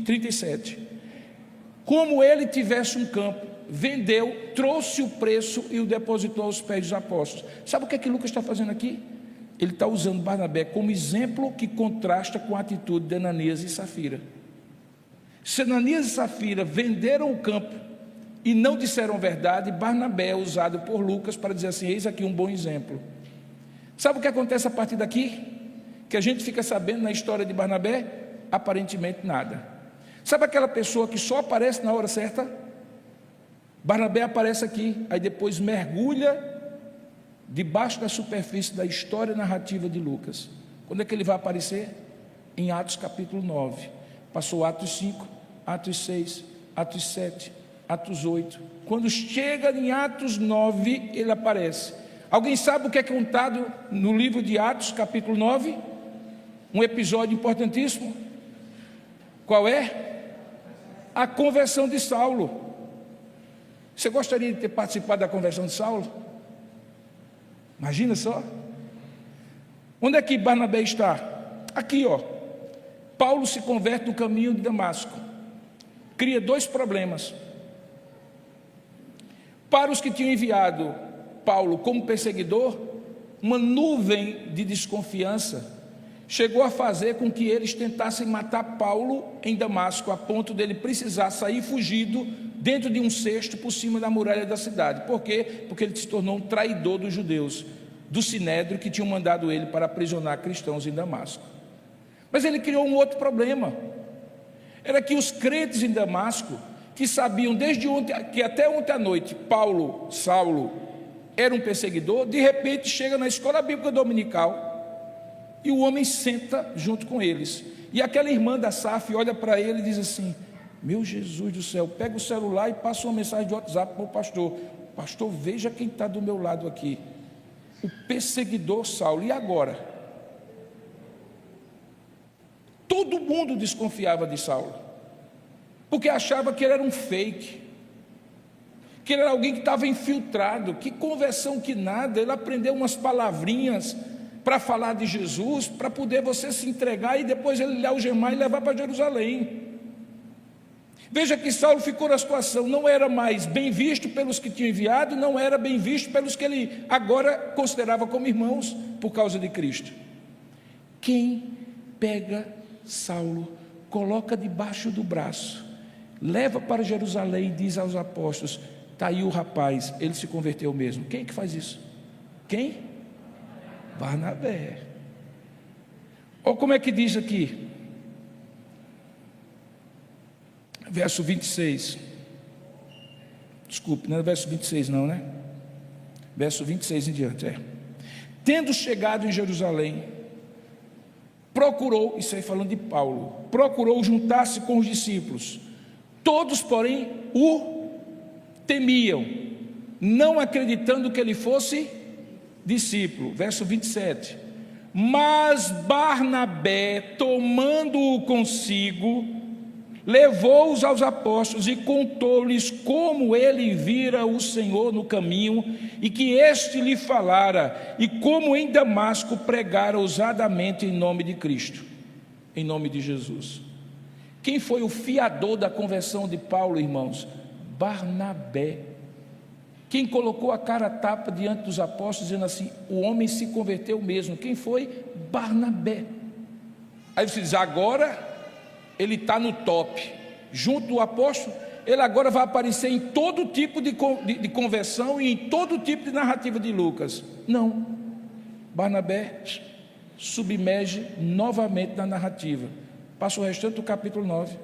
37. Como ele tivesse um campo, vendeu, trouxe o preço e o depositou aos pés dos apóstolos. Sabe o que Lucas está fazendo aqui? Ele está usando Barnabé como exemplo que contrasta com a atitude de Ananias e Safira. Se Ananias e Safira venderam o campo e não disseram verdade, Barnabé é usado por Lucas para dizer assim: eis aqui um bom exemplo. Sabe o que acontece a partir daqui? Que a gente fica sabendo na história de Barnabé? Aparentemente nada. Sabe aquela pessoa que só aparece na hora certa? Barnabé aparece aqui, aí depois mergulha debaixo da superfície da história narrativa de Lucas. Quando é que ele vai aparecer? Em Atos capítulo 9. Passou Atos 5, Atos 6, Atos 7, Atos 8. Quando chega em Atos 9, ele aparece. Alguém sabe o que é contado no livro de Atos capítulo 9? Um episódio importantíssimo. Qual é? A conversão de Saulo. Você gostaria de ter participado da conversão de Saulo? Imagina só. Onde é que Barnabé está? Aqui, ó. Paulo se converte no caminho de Damasco. Cria dois problemas. Para os que tinham enviado Paulo como perseguidor, uma nuvem de desconfiança chegou a fazer com que eles tentassem matar Paulo em Damasco, a ponto dele precisar sair fugido dentro de um cesto por cima da muralha da cidade. Por quê? Porque ele se tornou um traidor dos judeus, do Sinédrio, que tinham mandado ele para aprisionar cristãos em Damasco. Mas ele criou um outro problema. Era que os crentes em Damasco, que sabiam desde ontem, que até ontem à noite Saulo era um perseguidor, de repente chega na escola bíblica dominical e o homem senta junto com eles. E aquela irmã da SAF olha para ele e diz assim: meu Jesus do céu, pega o celular e passa uma mensagem de WhatsApp para o pastor: pastor, veja quem está do meu lado aqui, o perseguidor Saulo. E agora? Todo mundo desconfiava de Saulo, porque achava que ele era um fake, que ele era alguém que estava infiltrado. Que conversão que nada, ele aprendeu umas palavrinhas para falar de Jesus, para poder você se entregar e depois ele lhe algemar e levar para Jerusalém. Veja que Saulo ficou na situação, não era mais bem visto pelos que tinham enviado, não era bem visto pelos que ele agora considerava como irmãos por causa de Cristo. Quem pega Saulo, coloca debaixo do braço, leva para Jerusalém e diz aos apóstolos: está aí o rapaz, ele se converteu mesmo. Quem é que faz isso? Quem? Barnabé. Olha como é que diz aqui, verso 26. Desculpe, não é verso 26 não, né? Verso 26 em diante, Tendo chegado em Jerusalém, procurou, isso aí falando de Paulo, procurou juntar-se com os discípulos. Todos, porém, o temiam, não acreditando que ele fosse discípulo. Verso 27. Mas Barnabé, tomando-o consigo, levou-os aos apóstolos e contou-lhes como ele vira o Senhor no caminho e que este lhe falara, e como em Damasco pregara ousadamente em nome de Cristo, em nome de Jesus. Quem foi o fiador da conversão de Paulo, irmãos? Barnabé. Quem colocou a cara a tapa diante dos apóstolos, dizendo assim: o homem se converteu mesmo. Quem foi? Barnabé. Aí você diz: agora ele está no top, junto do apóstolo, ele agora vai aparecer em todo tipo de conversão e em todo tipo de narrativa de Lucas. Não, Barnabé submerge novamente na narrativa, passa o restante do capítulo 9,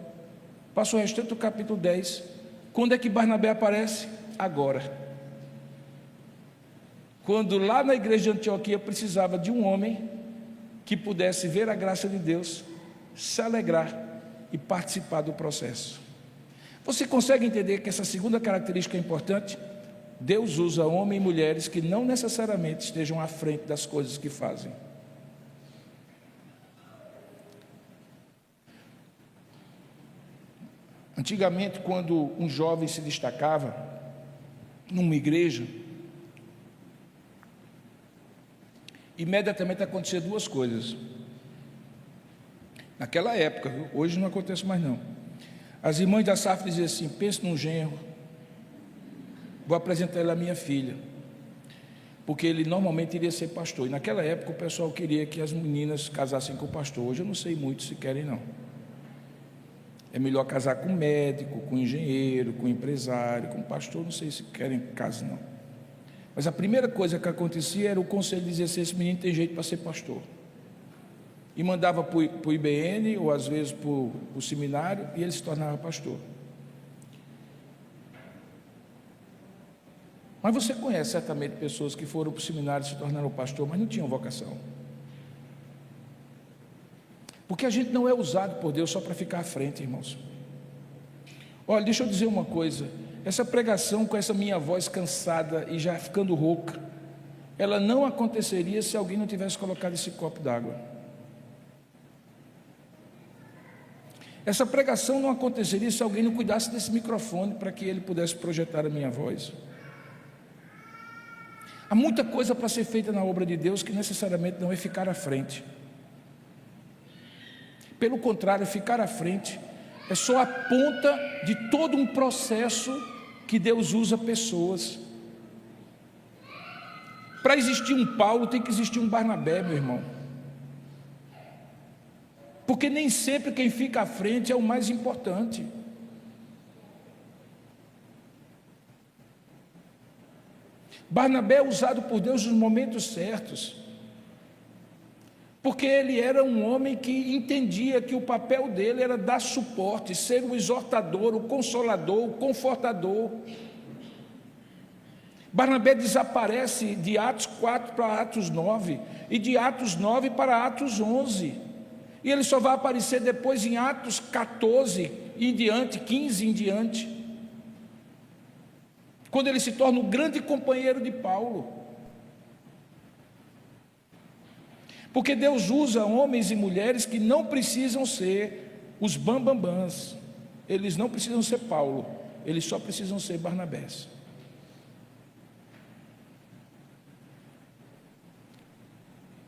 passa o restante do capítulo 10, quando é que Barnabé aparece? Agora, quando lá na igreja de Antioquia precisava de um homem que pudesse ver a graça de Deus, se alegrar e participar do processo. Você consegue entender que essa segunda característica é importante? Deus usa homens e mulheres que não necessariamente estejam à frente das coisas que fazem. Antigamente, quando um jovem se destacava numa igreja, imediatamente acontecia duas coisas. Naquela época, viu? Hoje não acontece mais não. As irmãs da safra diziam assim: pense num genro, vou apresentar ele à minha filha, porque ele normalmente iria ser pastor. E naquela época o pessoal queria que as meninas casassem com o pastor. Hoje eu não sei muito se querem não. É melhor casar com médico, com engenheiro, com empresário, com pastor. Não sei se querem casar não. Mas a primeira coisa que acontecia era o conselho dizer assim: esse menino tem jeito para ser pastor. E mandava para o IBN, ou às vezes para o seminário, e ele se tornava pastor. Mas você conhece certamente pessoas que foram para o seminário e se tornaram pastor, mas não tinham vocação. Porque a gente não é usado por Deus só para ficar à frente, irmãos. Olha, deixa eu dizer uma coisa: essa pregação com essa minha voz cansada e já ficando rouca, ela não aconteceria se alguém não tivesse colocado esse copo d'água. Essa pregação não aconteceria se alguém não cuidasse desse microfone para que ele pudesse projetar a minha voz. Há muita coisa para ser feita na obra de Deus que necessariamente não é ficar à frente. Pelo contrário, ficar à frente é só a ponta de todo um processo que Deus usa pessoas. Para existir um Paulo tem que existir um Barnabé, meu irmão. Porque nem sempre quem fica à frente é o mais importante. Barnabé é usado por Deus nos momentos certos, porque ele era um homem que entendia que o papel dele era dar suporte, ser o exortador, o consolador, o confortador. Barnabé desaparece de Atos 4 para Atos 9, e de Atos 9 para Atos 11. E ele só vai aparecer depois em Atos 14 em diante, 15 em diante, quando ele se torna o grande companheiro de Paulo. Porque Deus usa homens e mulheres que não precisam ser os bambambãs, eles não precisam ser Paulo, eles só precisam ser Barnabés.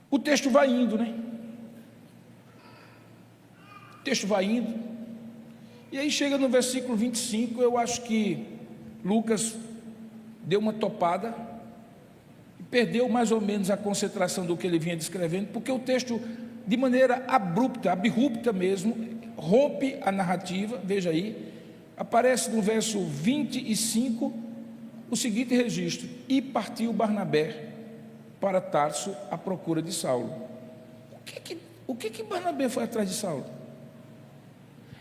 O texto vai indo, né? O texto vai indo, e aí chega no versículo 25, eu acho que Lucas deu uma topada, e perdeu mais ou menos a concentração do que ele vinha descrevendo, porque o texto, de maneira abrupta mesmo, rompe a narrativa. Veja aí, aparece no verso 25, o seguinte registro: e partiu Barnabé para Tarso à procura de Saulo. O que Barnabé foi atrás de Saulo?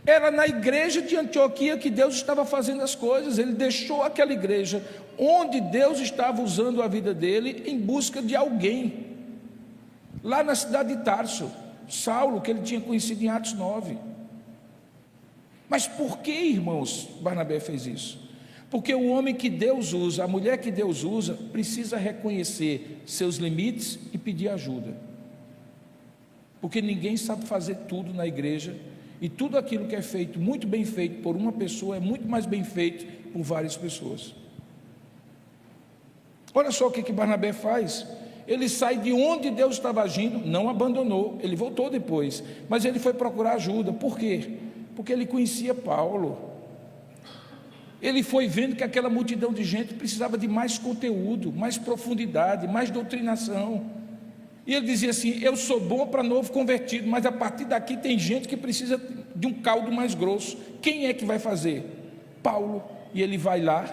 Era na igreja de Antioquia que Deus estava fazendo as coisas. Ele deixou aquela igreja onde Deus estava usando a vida dele em busca de alguém. Lá na cidade de Tarso, Saulo, que ele tinha conhecido em Atos 9. Mas por que, irmãos, Barnabé fez isso? Porque o homem que Deus usa, a mulher que Deus usa, precisa reconhecer seus limites e pedir ajuda. Porque ninguém sabe fazer tudo na igreja, e tudo aquilo que é feito, muito bem feito por uma pessoa, é muito mais bem feito por várias pessoas. Olha só o que Barnabé faz. Ele sai de onde Deus estava agindo, não abandonou, ele voltou depois, mas ele foi procurar ajuda. Por quê? Porque ele conhecia Paulo. Ele foi vendo que aquela multidão de gente precisava de mais conteúdo, mais profundidade, mais doutrinação. E ele dizia assim: eu sou bom para novo convertido, mas a partir daqui tem gente que precisa de um caldo mais grosso. Quem é que vai fazer? Paulo. E ele vai lá,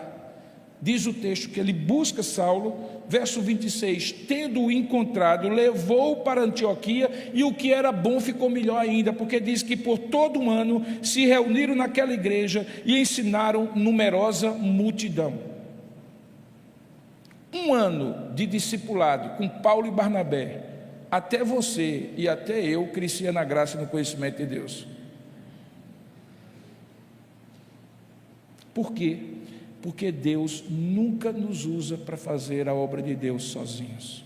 diz o texto que ele busca Saulo, verso 26, tendo-o encontrado, levou-o para Antioquia, e o que era bom ficou melhor ainda, porque diz que por todo um ano se reuniram naquela igreja e ensinaram numerosa multidão. Um ano de discipulado com Paulo e Barnabé, até você e até eu crescia na graça e no conhecimento de Deus. Por quê? Porque Deus nunca nos usa para fazer a obra de Deus sozinhos.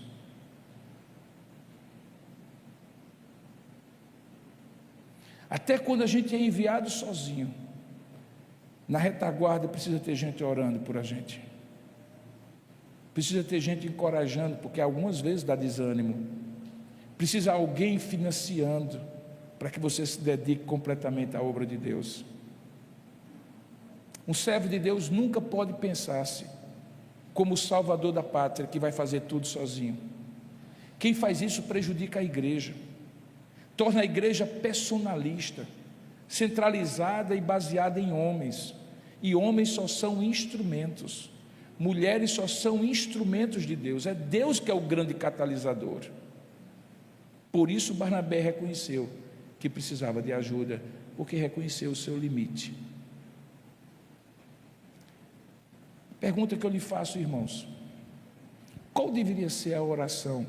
Até quando a gente é enviado sozinho, na retaguarda precisa ter gente orando por a gente. Precisa ter gente encorajando, porque algumas vezes dá desânimo. Precisa alguém financiando para que você se dedique completamente à obra de Deus. Um servo de Deus nunca pode pensar-se como o salvador da pátria, que vai fazer tudo sozinho. Quem faz isso prejudica a igreja, torna a igreja personalista, centralizada e baseada em homens, e homens só são instrumentos. Mulheres só são instrumentos de Deus, é Deus que é o grande catalisador. Por isso Barnabé reconheceu que precisava de ajuda, porque reconheceu o seu limite. Pergunta que eu lhe faço, irmãos: qual deveria ser a oração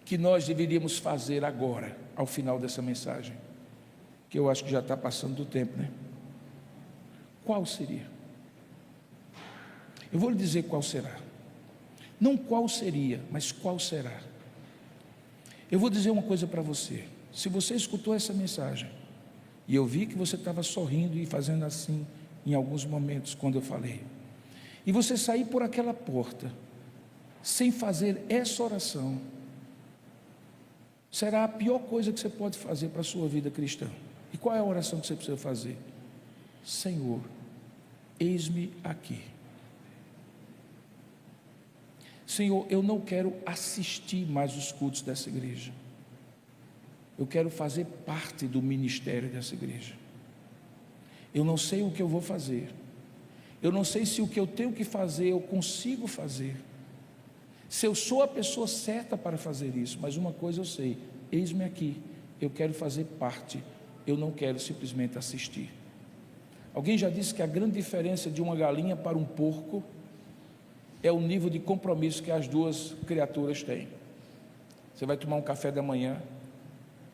que nós deveríamos fazer agora, ao final dessa mensagem? Que eu acho que já está passando do tempo, né? Qual seria? Eu vou lhe dizer qual será. Não qual seria, mas qual será. Eu vou dizer uma coisa para você. Se você escutou essa mensagem, e eu vi que você estava sorrindo e fazendo assim em alguns momentos quando eu falei, e você sair por aquela porta sem fazer essa oração, será a pior coisa que você pode fazer para a sua vida cristã. E qual é a oração que você precisa fazer? Senhor, eis-me aqui. Senhor, eu não quero assistir mais os cultos dessa igreja. Eu quero fazer parte do ministério dessa igreja. Eu não sei o que eu vou fazer. Eu não sei se o que eu tenho que fazer eu consigo fazer. Se eu sou a pessoa certa para fazer isso, mas uma coisa eu sei: eis-me aqui. Eu quero fazer parte. Eu não quero simplesmente assistir. Alguém já disse que a grande diferença de uma galinha para um porco é o nível de compromisso que as duas criaturas têm. Você vai tomar um café da manhã,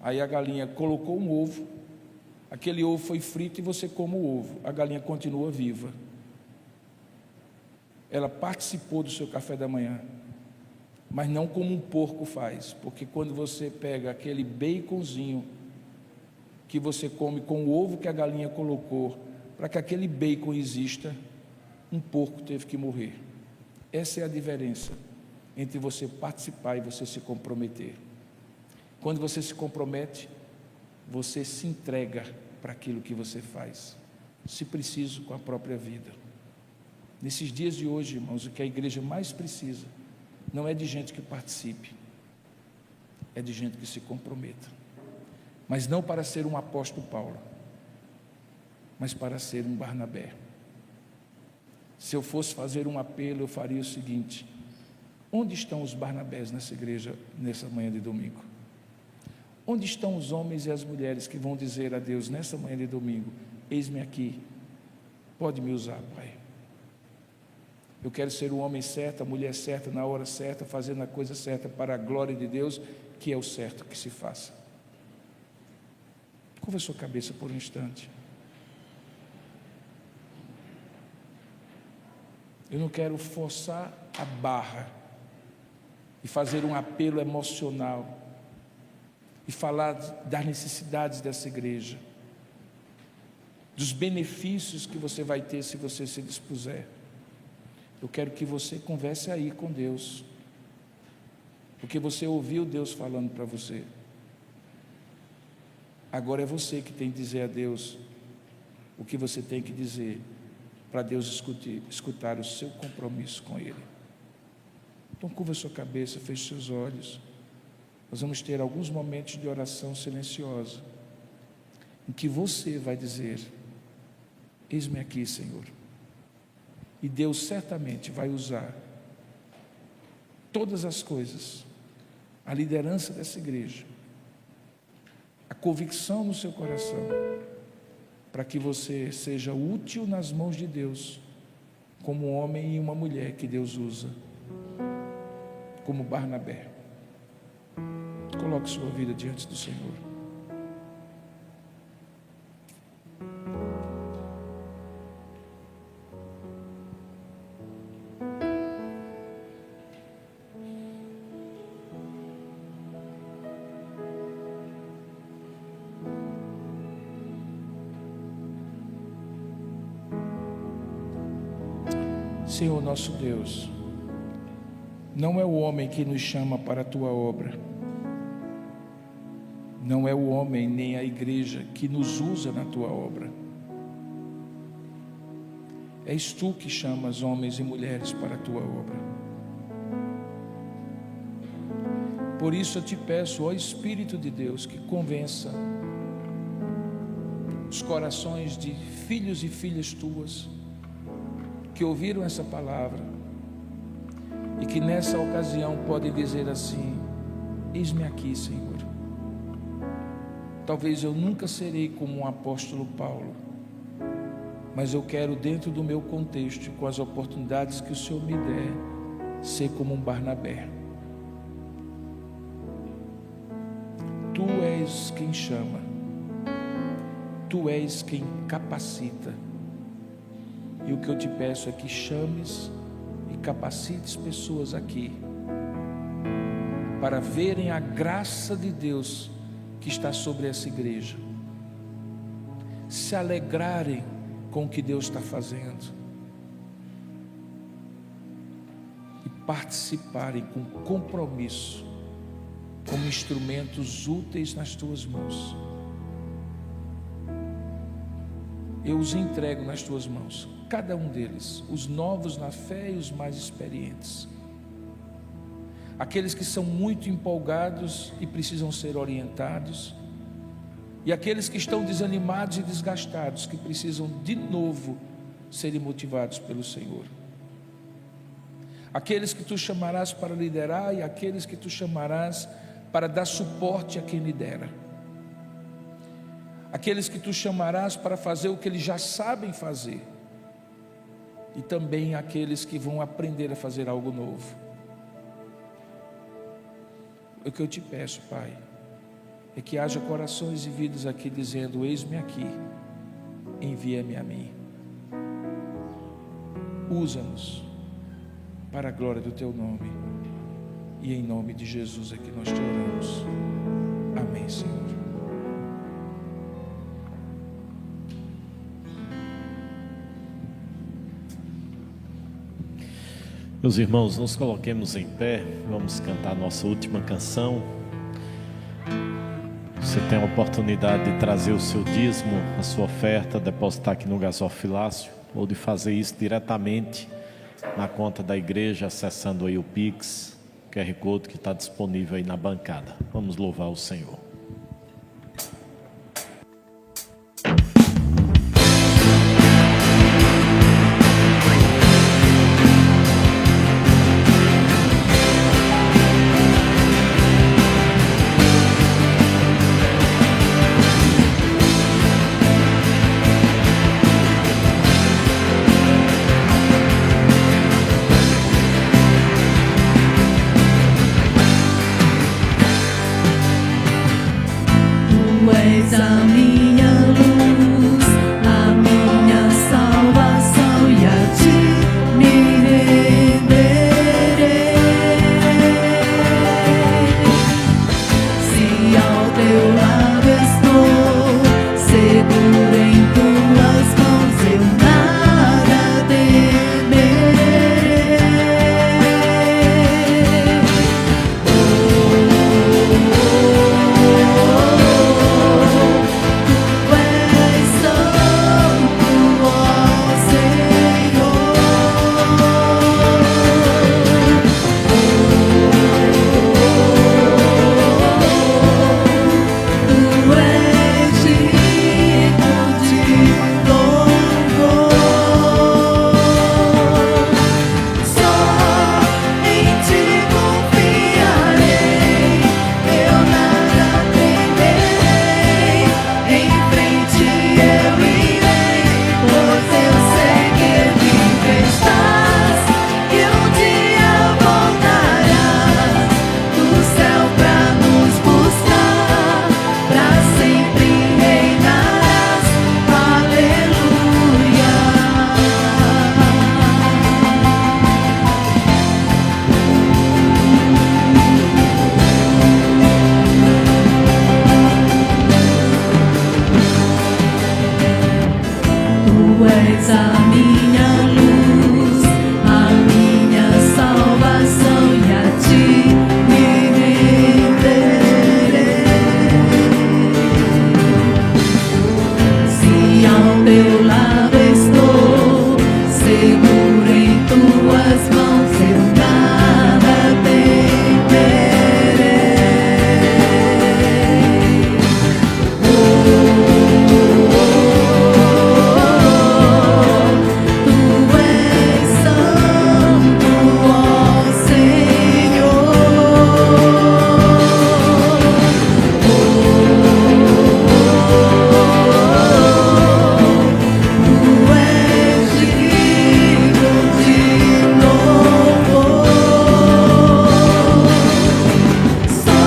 aí a galinha colocou um ovo, aquele ovo foi frito e você come o ovo, a galinha continua viva. Ela participou do seu café da manhã, mas não como um porco faz, porque quando você pega aquele baconzinho que você come com o ovo que a galinha colocou, para que aquele bacon exista, um porco teve que morrer. Essa é a diferença entre você participar e você se comprometer. Quando você se compromete, você se entrega para aquilo que você faz, se preciso, com a própria vida. Nesses dias de hoje, irmãos, o que a igreja mais precisa não é de gente que participe, é de gente que se comprometa, mas não para ser um apóstolo Paulo, mas para ser um Barnabé. Se eu fosse fazer um apelo, eu faria o seguinte: onde estão os Barnabés nessa igreja, nessa manhã de domingo? Onde estão os homens e as mulheres que vão dizer a Deus nessa manhã de domingo: eis-me aqui, pode me usar, Pai. Eu quero ser o homem certo, a mulher certa, na hora certa, fazendo a coisa certa para a glória de Deus, que é o certo que se faça. Curva a sua cabeça por um instante. Eu não quero forçar a barra e fazer um apelo emocional e falar das necessidades dessa igreja, dos benefícios que você vai ter se você se dispuser. Eu quero que você converse aí com Deus, porque você ouviu Deus falando para você. Agora é você que tem que dizer a Deus o que você tem que dizer, para Deus escutar o seu compromisso com Ele. Então curva a sua cabeça, feche seus olhos. Nós vamos ter alguns momentos de oração silenciosa, em que você vai dizer: eis-me aqui, Senhor. E Deus certamente vai usar todas as coisas, a liderança dessa igreja, a convicção no seu coração, para que você seja útil nas mãos de Deus, como um homem e uma mulher que Deus usa, como Barnabé. Coloque sua vida diante do Senhor. Senhor nosso Deus, não é o homem que nos chama para a tua obra, não é o homem nem a igreja que nos usa na tua obra. És tu que chamas homens e mulheres para a tua obra. Por isso eu te peço, ó Espírito de Deus, que convença os corações de filhos e filhas tuas que ouviram essa palavra e que nessa ocasião podem dizer assim: eis-me aqui, Senhor. Talvez eu nunca serei como um apóstolo Paulo, mas eu quero, dentro do meu contexto, com as oportunidades que o Senhor me der, ser como um Barnabé. Tu és quem chama, tu és quem capacita, e o que eu te peço é que chames e capacites pessoas aqui para verem a graça de Deus que está sobre essa igreja, se alegrarem com o que Deus está fazendo e participarem com compromisso, como instrumentos úteis nas tuas mãos. Eu os entrego nas tuas mãos, cada um deles, os novos na fé e os mais experientes, aqueles que são muito empolgados e precisam ser orientados, e aqueles que estão desanimados e desgastados, que precisam de novo serem motivados pelo Senhor, aqueles que tu chamarás para liderar e aqueles que tu chamarás para dar suporte a quem lidera, aqueles que tu chamarás para fazer o que eles já sabem fazer, e também aqueles que vão aprender a fazer algo novo. O que eu te peço, Pai, é que haja corações e vidas aqui dizendo: eis-me aqui, envia-me a mim. Usa-nos para a glória do teu nome, e em nome de Jesus é que nós te oramos. Amém, Senhor. Meus irmãos, nos coloquemos em pé, vamos cantar nossa última canção. Você tem a oportunidade de trazer o seu dízimo, a sua oferta, depositar aqui no gasofilácio, ou de fazer isso diretamente na conta da igreja, acessando aí o Pix, QR Code que está disponível aí na bancada. Vamos louvar o Senhor. és a minha luz, a minha salvação, e a ti me renderei. Se ao teu lado estou, seguro em tuas mãos, eu nada temerei. Tu és santo, ó Senhor. Tu és digno de louvor. Só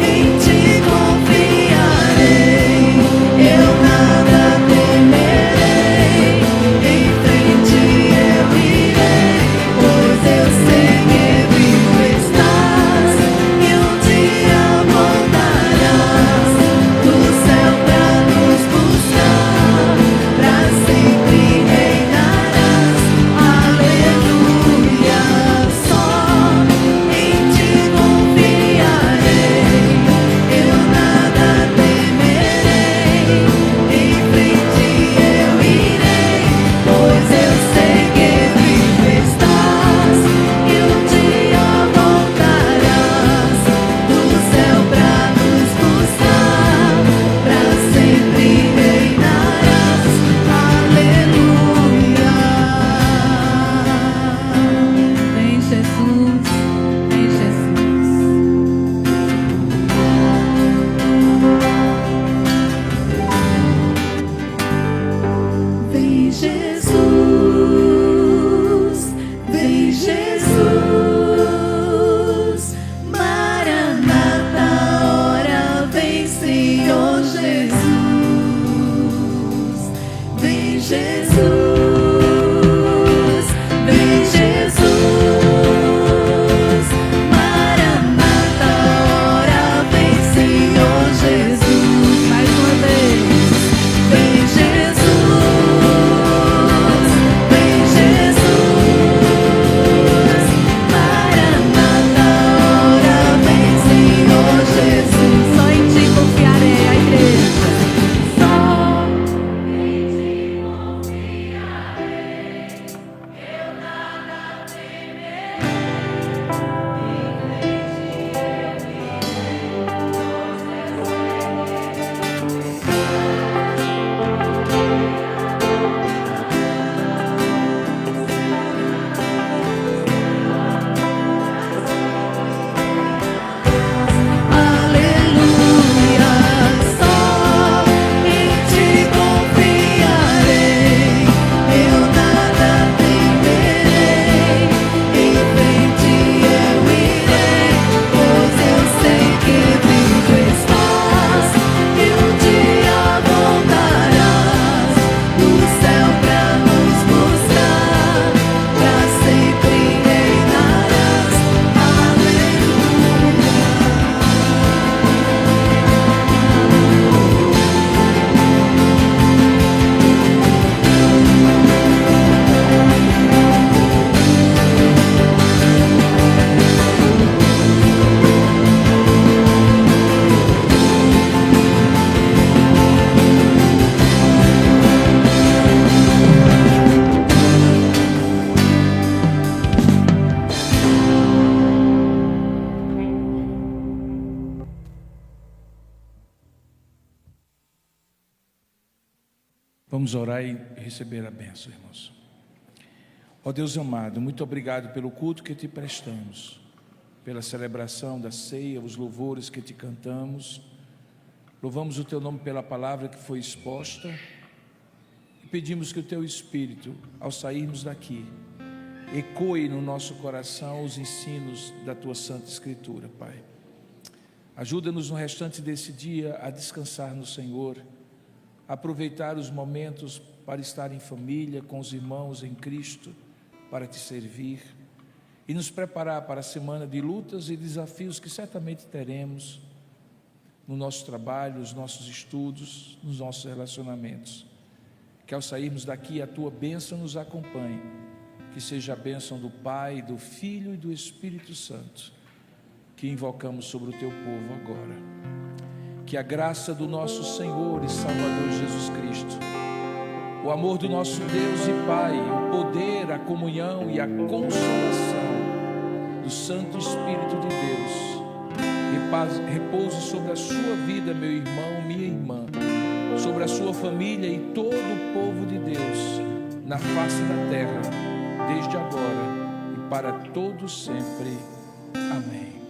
em ti confiarei, eu nada temerei. Em frente eu irei, pois eu sei que vivo estás e um dia voltarás do céu pra nos buscar, pra sempre reinarás. Aleluia. Só em ti confiarei, eu nada temerei. Em frente eu irei, pois eu sei que vivo estás e um dia voltarás do céu pra nos buscar, pra sempre reinarás. Aleluia. Vem Jesus, vem Jesus. Vem Jesus, vem Jesus. Maranata, ora vem Senhor Jesus. Vem Jesus, vem Jesus. Maranata, ora vem Senhor Jesus. Mais uma vez. Vem Jesus, vem Jesus. Maranata, ora vem Senhor Jesus. Só em ti confiarei, a igreja. Só em ti confiarei, eu nada temerei. Aleluia. Só em ti confiarei, eu nada temerei. Em frente eu irei, pois eu sei que vivo estás e um dia voltarás do céu pra nos buscar, pra sempre reinarás. Aleluia. Vamos orar e receber a bênção, irmãos. Ó Deus amado, muito obrigado pelo culto que te prestamos, pela celebração da ceia, os louvores que te cantamos. Louvamos o teu nome pela palavra que foi exposta e pedimos que o teu Espírito, ao sairmos daqui, ecoe no nosso coração os ensinos da tua Santa Escritura, Pai. Ajuda-nos no restante desse dia a descansar no Senhor, aproveitar os momentos para estar em família, com os irmãos em Cristo, para te servir e nos preparar para a semana de lutas e desafios que certamente teremos no nosso trabalho, nos nossos estudos, nos nossos relacionamentos. Que ao sairmos daqui a tua bênção nos acompanhe, que seja a bênção do Pai, do Filho e do Espírito Santo, que invocamos sobre o teu povo agora. Que a graça do nosso Senhor e Salvador Jesus Cristo, o amor do nosso Deus e Pai, o poder, a comunhão e a consolação do Santo Espírito de Deus repouse sobre a sua vida, meu irmão, minha irmã, sobre a sua família e todo o povo de Deus na face da terra, desde agora e para todos sempre. Amém.